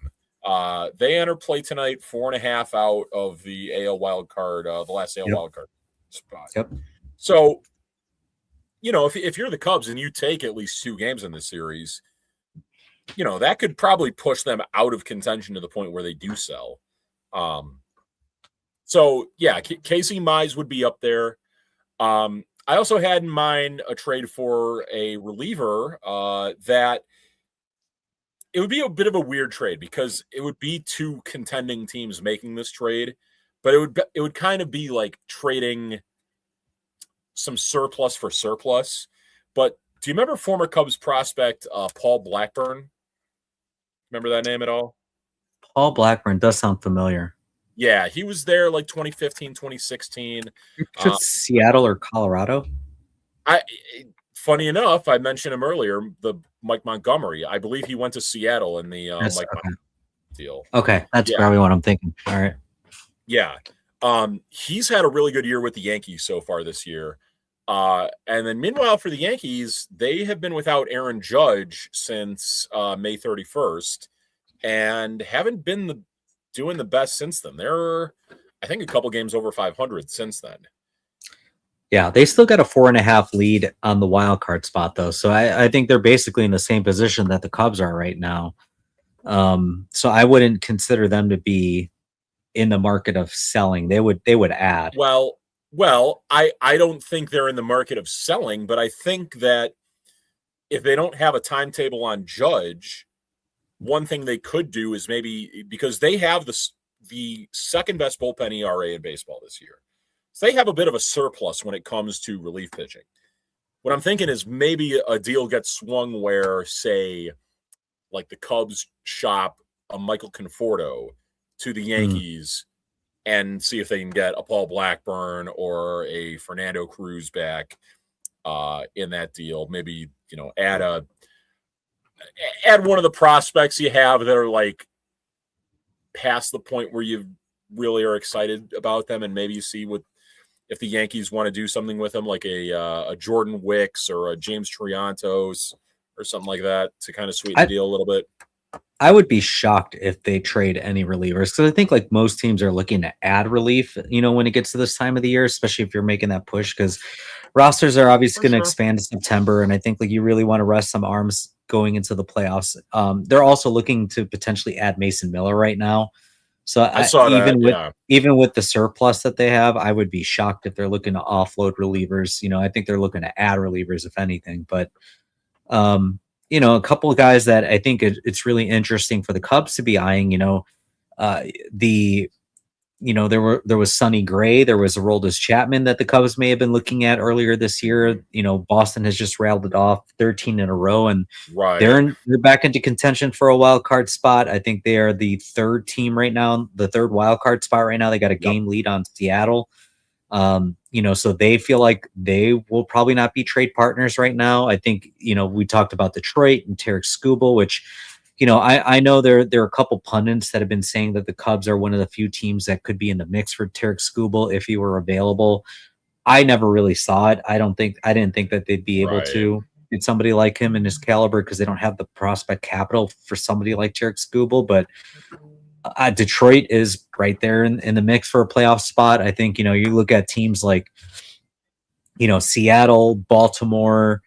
They enter play tonight 4.5 out of the AL wildcard, the last AL wildcard spot. Yep. So, you know, if you're the Cubs and you take at least 2 games in this series, you know, that could probably push them out of contention to the point where they do sell. So yeah, Casey Mize would be up there. I also had in mind a trade for a reliever that it would be a bit of a weird trade, because it would be 2 contending teams making this trade, but it would kind of be like trading some surplus for surplus. But do you remember former Cubs prospect Paul Blackburn? Remember that name at all? Paul Blackburn does sound familiar. Yeah, he was there like 2015, 2016. Seattle or Colorado? Funny enough, I mentioned him earlier, the Mike Montgomery. I believe he went to Seattle in the Mike Montgomery deal. Okay, that's probably what I'm thinking. All right. Yeah. He's had a really good year with the Yankees so far this year. And then meanwhile for the Yankees, they have been without Aaron Judge since May 31st and haven't been doing the best since then. They're, I think, a couple games over 500 since then. Yeah, they still got a 4.5 lead on the wild card spot, though. So I think they're basically in the same position that the Cubs are right now. So I wouldn't consider them to be in the market of selling. They would add. Well, I don't think they're in the market of selling, but I think that if they don't have a timetable on Judge, one thing they could do is maybe, because they have the second best bullpen ERA in baseball this year. So they have a bit of a surplus when it comes to relief pitching. What I'm thinking is maybe a deal gets swung where, say, like the Cubs shop a Michael Conforto to the Yankees and see if they can get a Paul Blackburn or a Fernando Cruz back in that deal. Maybe, you know, add one of the prospects you have that are like past the point where you really are excited about them, and maybe you see if the Yankees want to do something with them, like a Jordan Wicks or a James Triantos or something like that to kind of sweeten the deal a little bit. I would be shocked if they trade any relievers, because I think like most teams are looking to add relief, you know, when it gets to this time of the year, especially if you're making that push, because rosters are obviously going to expand in September. And I think like you really want to rest some arms going into the playoffs. They're also looking to potentially add Mason Miller right now. So I saw even with the surplus that they have, I would be shocked if they're looking to offload relievers. You know, I think they're looking to add relievers, if anything. But, you know, a couple of guys that I think it's really interesting for the Cubs to be eyeing, you know, there was Sonny Gray, there was Aroldis Chapman that the Cubs may have been looking at earlier this year. You know, Boston has just railed it off 13 in a row, and they're back into contention for a wild card spot. I think they are the third team right now, the third wild card spot right now. They got a game lead on Seattle. So they feel like they will probably not be trade partners right now. I think, we talked about Detroit and Tarek Skubal, which, I know there are a couple pundits that have been saying that the Cubs are one of the few teams that could be in the mix for Tarek Skubal if he were available. I never really saw it. I didn't think that they'd be able to get somebody like him in his caliber because they don't have the prospect capital for somebody like Tarek Skubal. But Detroit is right there in the mix for a playoff spot. I think, you look at teams like, Seattle, Baltimore,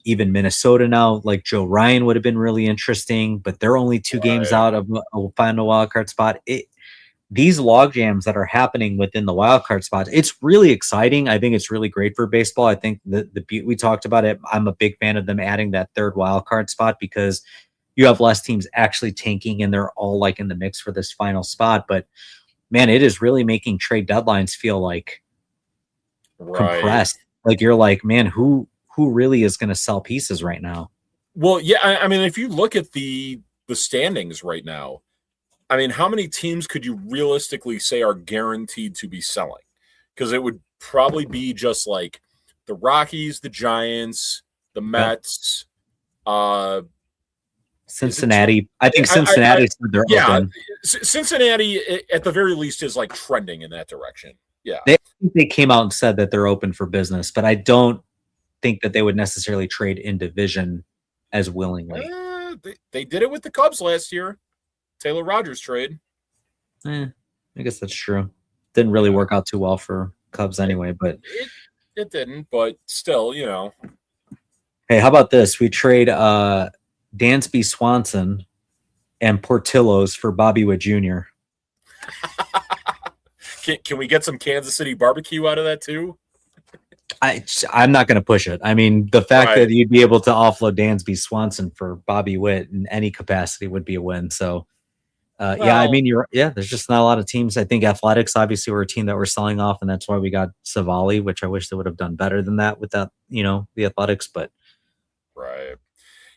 even Minnesota now, like Joe Ryan would have been really interesting, but they're only 2 games out of a final wild card spot. These log jams that are happening within the wild card spots, it's really exciting. I think it's really great for baseball. I think we talked about it. I'm a big fan of them adding that 3rd wild card spot because you have less teams actually tanking and they're all like in the mix for this final spot. But man, it is really making trade deadlines feel like compressed. Like you're like, man, who really is going to sell pieces right now? Well, yeah. I mean, if you look at the standings right now, I mean, how many teams could you realistically say are guaranteed to be selling? Because it would probably be just like the Rockies, the Giants, the Mets, Cincinnati. I think Cincinnati said they're open. Cincinnati at the very least is like trending in that direction. Yeah. They came out and said that they're open for business, but I don't think that they would necessarily trade in division as willingly. They did it with the Cubs last year. Taylor Rogers trade. I guess that's true. Didn't really work out too well for Cubs anyway, but it didn't, but still, Hey, how about this? We trade Dansby Swanson and Portillo's for Bobby Witt Jr. Can we get some Kansas City barbecue out of that too? I'm not going to push it. I mean, the fact that you'd be able to offload Dansby Swanson for Bobby Witt in any capacity would be a win. So, I mean, there's just not a lot of teams. I think Athletics obviously were a team that we're selling off, and that's why we got Civale, which I wish they would have done better than that without, the Athletics. But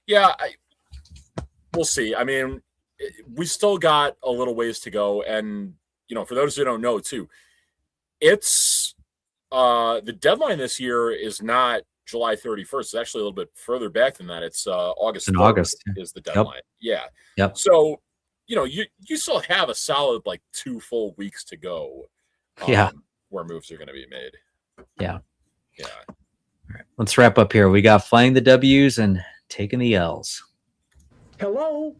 yeah, we'll see. I mean, we still got a little ways to go, and for those who don't know, too, it's the deadline this year is not July 31st. It's actually a little bit further back than that. It's August. In August is the deadline. Yep. So, you still have a solid 2 full weeks to go. Where moves are going to be made. Yeah. All right. Let's wrap up here. We got flying the W's and taking the L's. Hello.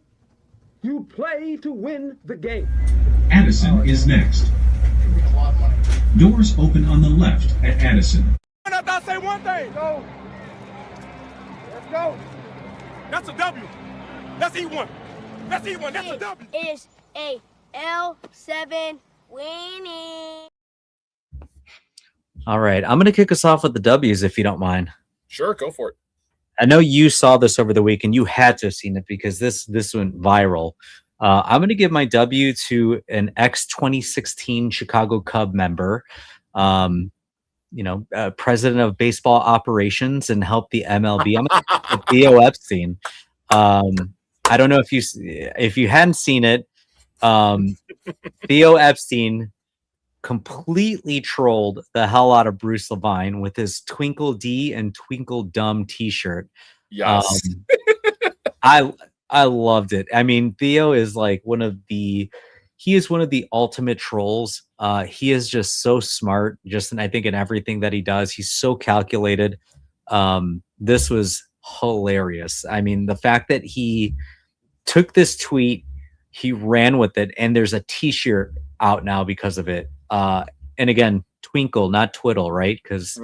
You play to win the game. Addison is next. Doors open on the left at Addison. I say one thing. Go. Let's go. That's a W. That's E1. That's E1. That's a W. It's a L7 winning. All right. I'm going to kick us off with the W's if you don't mind. Sure, go for it. I know you saw this over the week and you had to have seen it because this went viral. I'm going to give my W to an ex-2016 Chicago Cub member, president of baseball operations and helped the MLB. I'm going to Theo Epstein. I don't know if you hadn't seen it. Theo Epstein completely trolled the hell out of Bruce Levine with his Twinkle D and Twinkle Dumb T-shirt. Yes. I loved it. I mean, Theo is one of the ultimate trolls. He is just so smart, I think in everything that he does. He's so calculated. This was hilarious. I mean, the fact that he took this tweet, he ran with it, and there's a T-shirt out now because of it. And again, Twinkle, not Twiddle, right? Because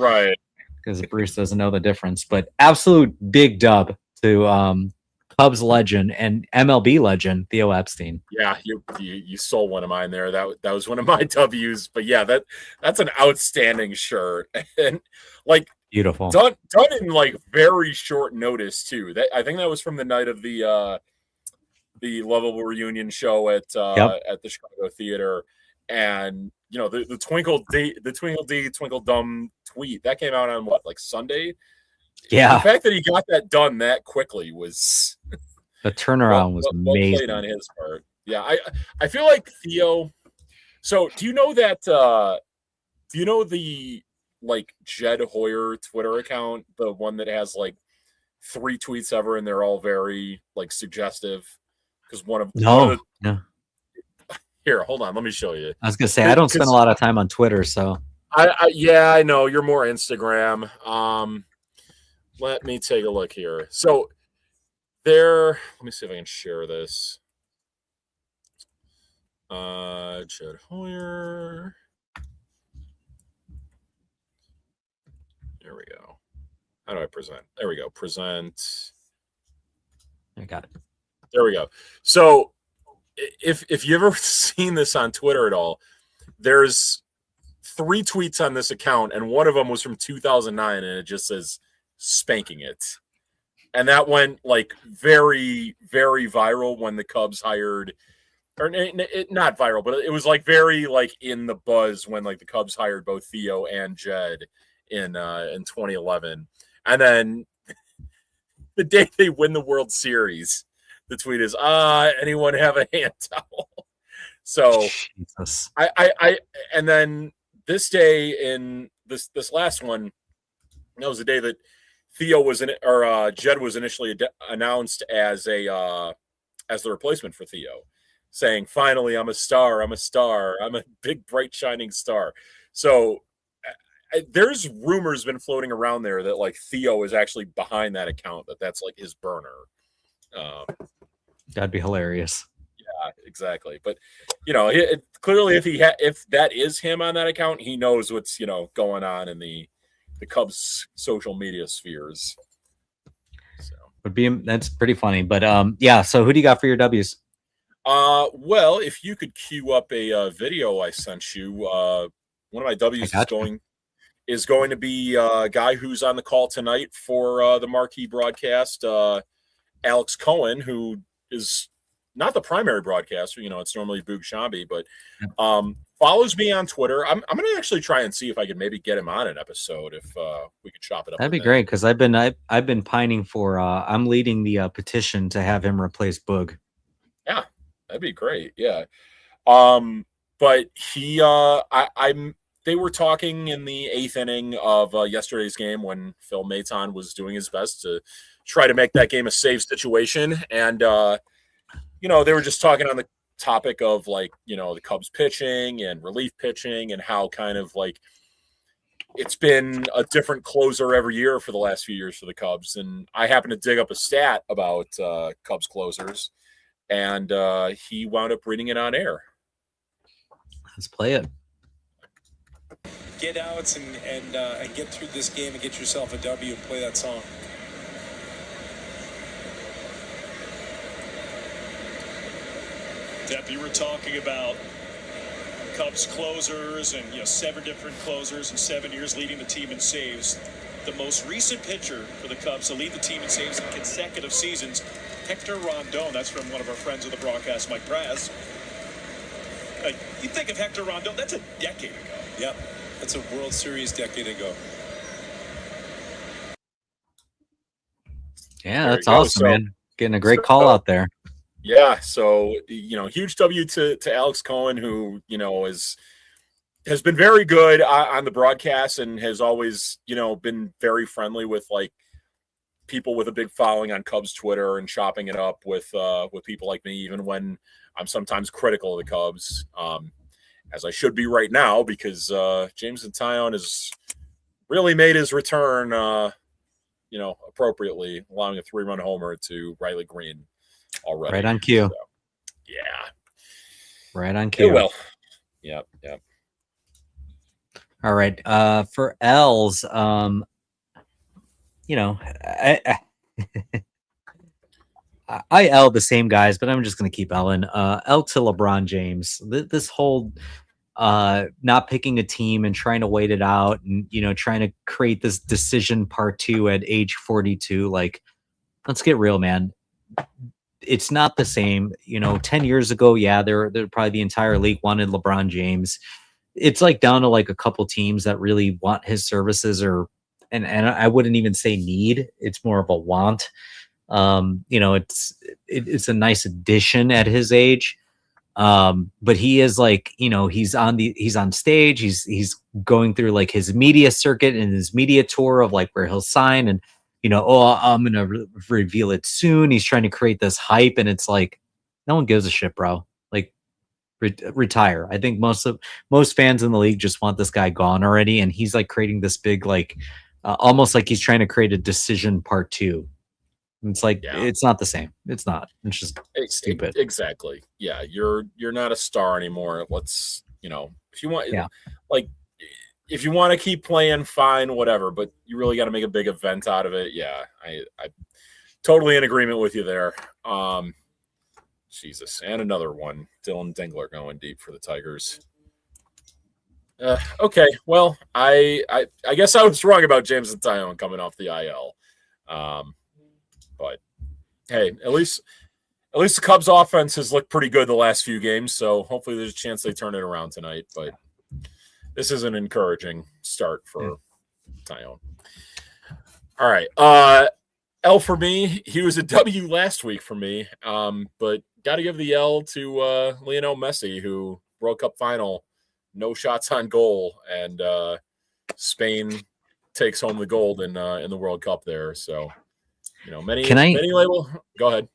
Bruce doesn't know the difference. But absolute big dub to Cubs legend and MLB legend Theo Epstein. Yeah, you stole one of mine there. That was one of my W's. But yeah, that's an outstanding shirt and beautiful. Done in very short notice too. I think that was from the night of the Lovable reunion show at the Chicago Theater, and the Twinkle D Twinkle Dumb tweet that came out on Sunday. Yeah, the fact that he got that done that quickly was the turnaround was amazing. Well played on his part. Yeah, I feel like Theo. So do you know that Do you know the like Jed Hoyer Twitter account, the one that has like 3 tweets ever, and they're all very like suggestive? Because one of the, no. Here, hold on, let me show you. I was gonna say I don't spend a lot of time on Twitter, so I know you're more Instagram. Let me take a look here. So let me see if I can share this. Jed Hoyer. There we go. How do I present? There we go. Present. I got it. There we go. So if you ever seen this on Twitter at all, there's 3 tweets on this account, and one of them was from 2009, and it just says spanking it. And that went like very, very viral when the Cubs hired, or not viral, but it was like very like in the buzz when like the Cubs hired both Theo and Jed in 2011. And then the day they win the World Series, the tweet is, anyone have a hand towel? So Jesus. I and then this day in this last one, that was the day that Theo was in, or Jed was initially announced as the replacement for Theo, saying, "Finally, I'm a star. I'm a big, bright, shining star." So there's rumors been floating around there that like Theo is actually behind that account, that's like his burner. That'd be hilarious. Yeah, exactly. But clearly, if that is him on that account, he knows what's going on in the Cubs social media spheres. So That's pretty funny. But yeah. So who do you got for your W's? Well, if you could queue up a video I sent you, one of my W's is going to be a guy who's on the call tonight for the marquee broadcast, Alex Cohen, who is not the primary broadcaster. It's normally Boog Shambi, but follows me on Twitter. I'm going to actually try and see if I could maybe get him on an episode if we could chop it up. That'd be great, because I've been pining for. I'm leading the petition to have him replace Boog. Yeah, that'd be great. Yeah, but he, they were talking in the 8th inning of yesterday's game when Phil Maton was doing his best to try to make that game a save situation. And, they were just talking on the topic of like, the Cubs pitching and relief pitching and how kind of like it's been a different closer every year for the last few years for the Cubs. And I happened to dig up a stat about Cubs closers, and he wound up reading it on air. Let's play it. Get outs and get through this game and get yourself a W and play that song. Depp, you were talking about Cubs closers and 7 different closers in 7 years leading the team in saves. The most recent pitcher for the Cubs to lead the team in saves in consecutive seasons, Hector Rondon. That's from one of our friends of the broadcast, Mike Praz. You think of Hector Rondon, that's a decade ago. Yep. That's a World Series decade ago. Yeah, that's awesome, man. Getting a great call out there. Yeah, so huge W to Alex Cohen, who has been very good on the broadcast and has always been very friendly with like people with a big following on Cubs Twitter and chopping it up with people like me, even when I'm sometimes critical of the Cubs. As I should be right now, because Jameson Taillon has really made his return, appropriately, allowing a 3-run homer to Riley Green already. Right on cue. So, yeah. Right on cue. Well. Yep. All right. For L's, I L the same guys, but I'm just going to keep Ellen. L to LeBron James. This whole not picking a team and trying to wait it out and, trying to create this decision part 2 at age 42. Like, let's get real, man. It's not the same. 10 years ago, yeah, they're probably the entire league wanted LeBron James. It's like down to like a couple teams that really want his services, and I wouldn't even say need. It's more of a want. It's a nice addition at his age. But he is like, he's on stage, he's going through like his media circuit and his media tour of like where he'll sign, and I'm gonna reveal it soon. He's trying to create this hype, and it's like no one gives a shit, bro. Like retire. I think most fans in the league just want this guy gone already, and he's like creating this big like almost like he's trying to create a decision part 2. It's like it's not the same. It's not. It's just stupid. Exactly. Yeah, you're not a star anymore. Let's if you want, like if you want to keep playing, fine, whatever. But you really got to make a big event out of it. Yeah, I totally in agreement with you there. Jesus, and another one, Dylan Dingler going deep for the Tigers. Okay, well, I guess I was wrong about James and Tyone coming off the IL. But hey, at least the Cubs offense has looked pretty good the last few games, so hopefully there's a chance they turn it around tonight. But this is an encouraging start for Tyone. All right. L for me, he was a W last week for me. But got to give the L to Lionel Messi, who World Cup final, no shots on goal, and Spain takes home the gold in the World Cup there. So, many label. Go ahead.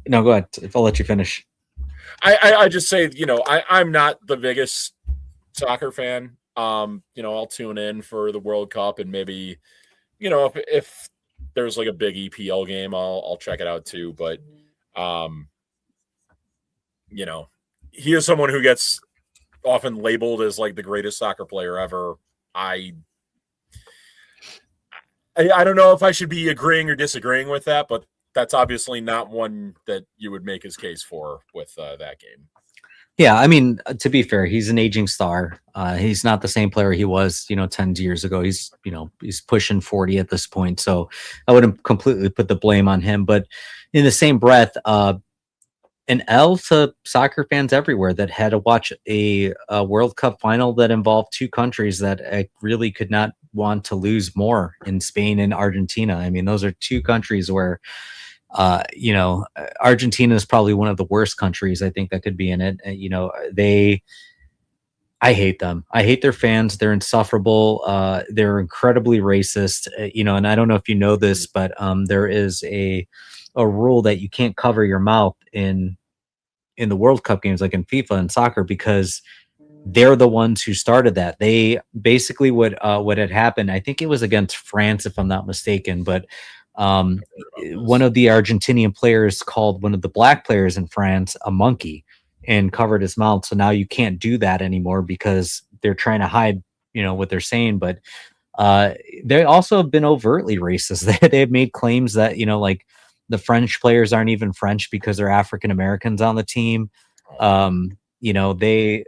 No, go ahead. I'll let you finish. I just say, I'm not the biggest soccer fan. I'll tune in for the World Cup, and maybe, if there's like a big EPL game, I'll check it out too. But, he is someone who gets often labeled as like the greatest soccer player ever. I don't know if I should be agreeing or disagreeing with that, but that's obviously not one that you would make his case for with that game. Yeah, I mean, to be fair, he's an aging star. He's not the same player he was, 10 years ago. He's pushing 40 at this point. So I wouldn't completely put the blame on him. But in the same breath, an L to soccer fans everywhere that had to watch a World Cup final that involved two countries that I really could not want to lose more, in Spain and Argentina. I mean, those are two countries where Argentina is probably one of the worst countries I think that could be in it. I hate them. I hate their fans. They're insufferable. They're incredibly racist, and I don't know if you know this, but there is a rule that you can't cover your mouth in the World Cup games, like in FIFA and soccer, because they're the ones who started that. They basically what had happened, I think it was against France, if I'm not mistaken, but one of the Argentinian players called one of the black players in France a monkey and covered his mouth. So now you can't do that anymore because they're trying to hide, what they're saying. But they also have been overtly racist. They've made claims that, like the French players aren't even French because they're African Americans on the team. They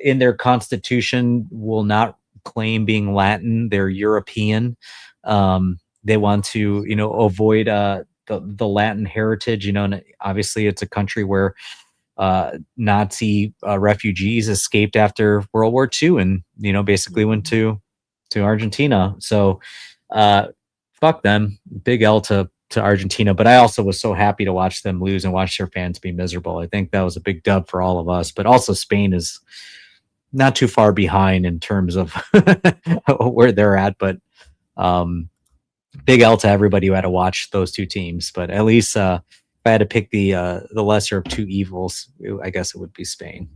in their constitution will not claim being Latin. They're European. They want to, avoid the Latin heritage, and obviously it's a country where Nazi refugees escaped after World War II and, basically went to Argentina. So fuck them. Big L to Argentina. But I also was so happy to watch them lose and watch their fans be miserable. I think that was a big dub for all of us. But also Spain is not too far behind in terms of where they're at. But big L to everybody who had to watch those two teams. But at least if I had to pick the lesser of two evils, I guess it would be Spain.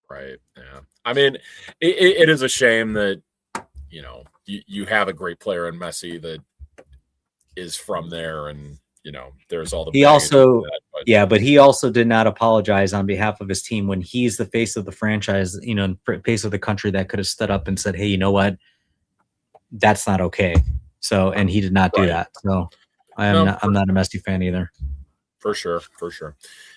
Right. Yeah. I mean, it is a shame that, you have a great player in Messi that is from there, and, there's all the. He also, but he also did not apologize on behalf of his team when he's the face of the franchise, face of the country that could have stood up and said, hey, you know what? That's not okay. So, and he did not do that. So I'm not a Messi fan either. For sure.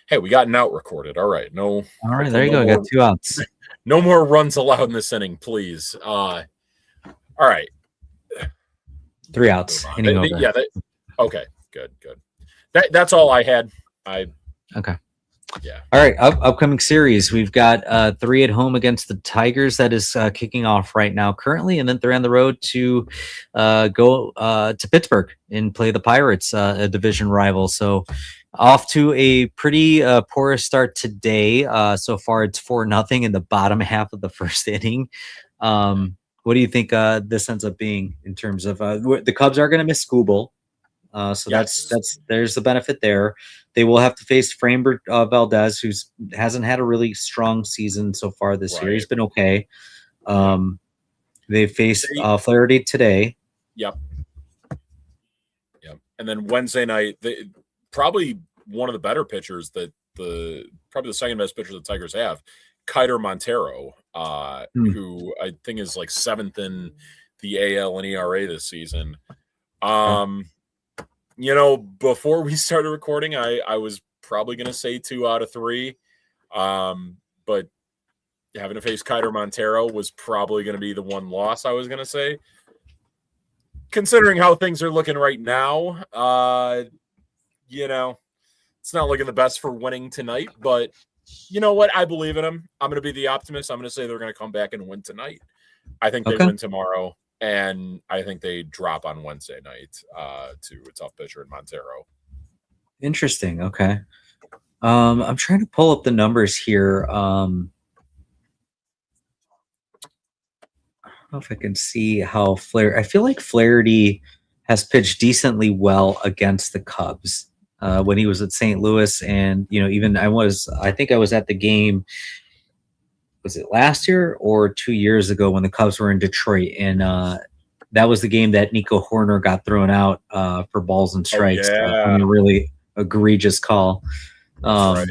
Hey, we got an out recorded. All right. No. All right. There you go. Got 2 outs. No more runs allowed in this inning, please. All right. 3 outs. Inning over. Yeah. Okay. Good. That's all I had. Okay. Yeah. All right. Upcoming series. We've got 3 at home against the Tigers. That is kicking off right now currently. And then they're on the road to go to Pittsburgh and play the Pirates, a division rival. So Off to a pretty porous start today. So far, it's 4-0 in the bottom half of the first inning. What do you think this ends up being in terms of the Cubs are going to miss Skubal? So Yes. there's the benefit there. They will have to face Framber Valdez, who hasn't had a really strong season so far this year. He's been okay. They face Flaherty today. Yep. And then Wednesday night, probably one of the better pitchers that probably the second best pitcher the Tigers have, Kiter Montero, who I think is like 7th in the AL and ERA this season. Before we started recording, I was probably going to say 2 out of 3. But having to face Kiter Montero was probably going to be the one loss I was going to say. Considering how things are looking right now, it's not looking the best for winning tonight. But you know what? I believe in them. I'm going to be the optimist. I'm going to say they're going to come back and win tonight. I think they win tomorrow. And I think they drop on Wednesday night to a tough pitcher in Montero. Interesting. Okay. I'm trying to pull up the numbers here. I don't know if I can see how I feel like Flaherty has pitched decently well against the Cubs when he was at St. Louis. And, even I think I was at the game. Was it last year or 2 years ago when the Cubs were in Detroit? And that was the game that Nico Horner got thrown out for balls and strikes. On a really egregious call. I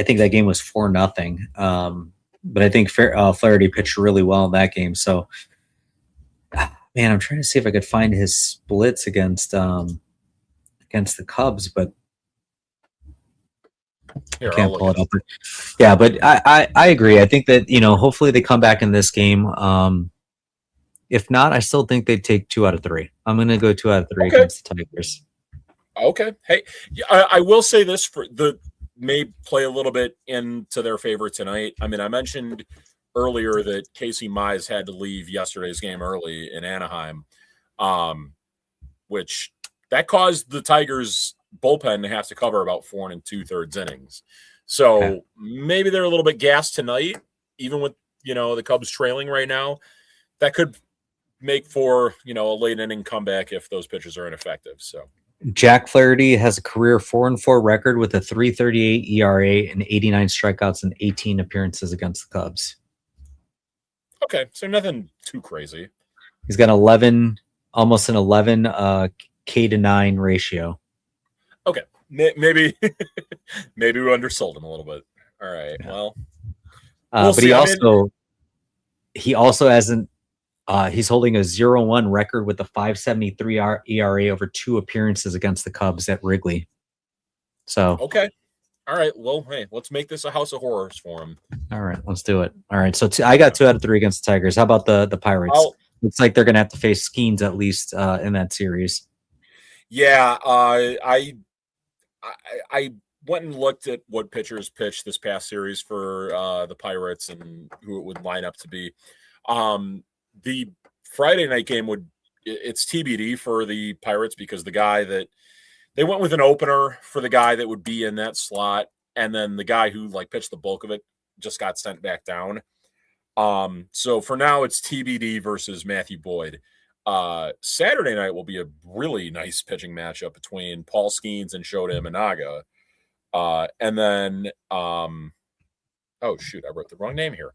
think that game was 4-0. But I think Flaherty pitched really well in that game. So, man, I'm trying to see if I could find his splits against the Cubs, but I can't pull it up. Yeah, but I agree. I think that, hopefully they come back in this game. If not, I still think they'd take 2 out of 3. I'm going to go 2 out of 3 against the Tigers. Okay. Hey, I will say this may play a little bit into their favor tonight. I mean, I mentioned earlier that Casey Mize had to leave yesterday's game early in Anaheim, which that caused the Tigers bullpen to have to cover about 4 2/3 innings. So maybe they're a little bit gassed tonight, even with, the Cubs trailing right now. That could make for, a late inning comeback if those pitchers are ineffective. So Jack Flaherty has a career 4-4 record with a 3.38 ERA and 89 strikeouts and 18 appearances against the Cubs. Okay, so nothing too crazy. He's got almost an 11 K/9 ratio. Okay, maybe we undersold him a little bit. All right, well, but he also hasn't. He's holding a 0-1 record with a 5.73 ERA over 2 appearances against the Cubs at Wrigley. So okay, all right. Well, hey, let's make this a house of horrors for him. All right, let's do it. All right, so I got 2 out of 3 against the Tigers. How about the Pirates? Looks like they're going to have to face Skeens at least in that series. Yeah, I went and looked at what pitchers pitched this past series for the Pirates and who it would line up to be. The Friday night game it's TBD for the Pirates because the guy that they went with an opener for the guy that would be in that slot. And then the guy who pitched the bulk of it just got sent back down. So for now it's TBD versus Matthew Boyd. Saturday night will be a really nice pitching matchup between Paul Skeens and Shota Imanaga. And then, oh shoot, I wrote the wrong name here.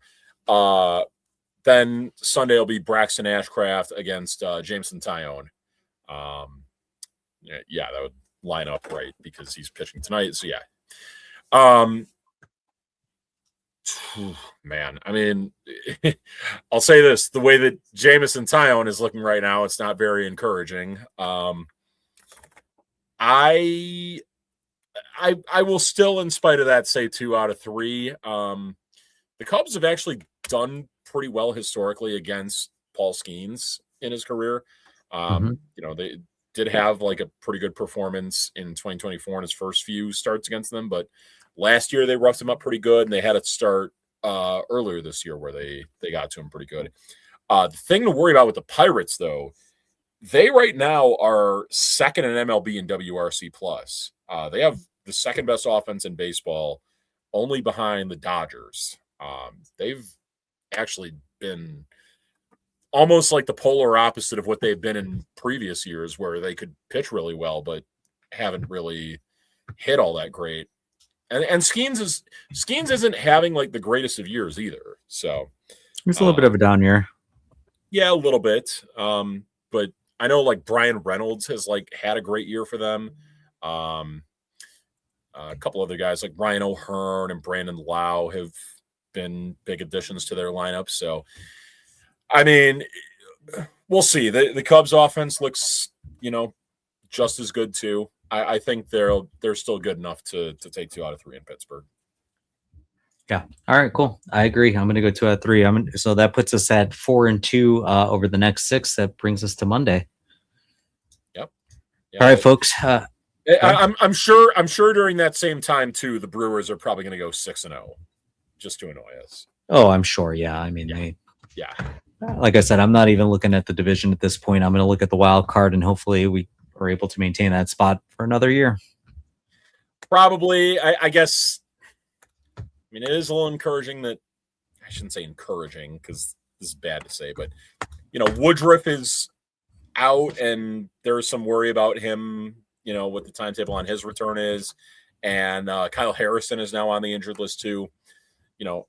Then Sunday will be Braxton Ashcraft against Jameson Tyone. Yeah, that would line up right because he's pitching tonight. So yeah. Man, I mean, I'll say this: the way that Jameson Tyone is looking right now, it's not very encouraging. I will still, in spite of that, say 2 out of 3. The Cubs have actually done pretty well historically against Paul Skeens in his career. They did have a pretty good performance in 2024 in his first few starts against them, but last year they roughed him up pretty good, and they had a start earlier this year where they got to him pretty good. The thing to worry about with the Pirates, though, they right now are second in MLB and WRC plus. They have the second best offense in baseball, only behind the Dodgers. They've actually been almost like the polar opposite of what they've been in previous years, where they could pitch really well, but haven't really hit all that great. And Skeens isn't having like the greatest of years either. So It's a little bit of a down year. Yeah, a little bit. But I know like Brian Reynolds has like had a great year for them. A couple other guys like Ryan O'Hearn and Brandon Lau have been big additions to their lineup. So, I mean, we'll see. The Cubs offense looks, just as good too. I think they're still good enough to take 2 out of 3 in Pittsburgh. Yeah. All right, cool. I agree. I'm going to go 2 out of 3. So that puts us at 4-2 over the next 6. That brings us to Monday. Yep. All right, folks. I'm sure during that same time too, the Brewers are probably going to go 6-0, just to annoy us. Oh, I'm sure. Yeah. I mean, like I said, I'm not even looking at the division at this point. I'm going to look at the wild card, and hopefully we are able to maintain that spot for another year. Probably, I guess. I mean, it is a little encouraging that I shouldn't say encouraging because this is bad to say, but Woodruff is out, and there's some worry about him. What the timetable on his return is, and Kyle Harrison is now on the injured list too.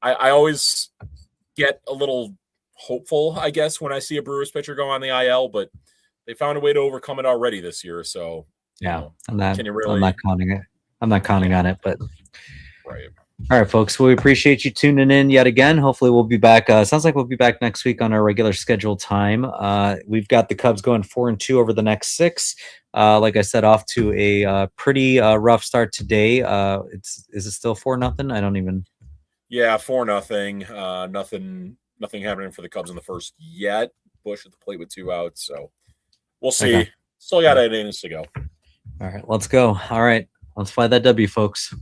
I always get a little hopeful, I guess, when I see a Brewers pitcher go on the IL, but they found a way to overcome it already this year. So yeah, I'm not counting it. I'm not counting on it, but right. All right, folks. Well, we appreciate you tuning in yet again. Hopefully we'll be back. Sounds like we'll be back next week on our regular scheduled time. We've got the Cubs going 4-2 over the next 6. Like I said, off to a pretty rough start today. Is it still 4-0? I don't even. Yeah, 4-0. Nothing happening for the Cubs in the first yet. Bush at the plate with 2 outs. So we'll see. Okay. Still got 8 innings to go. All right, let's go. All right, let's fly that W, folks.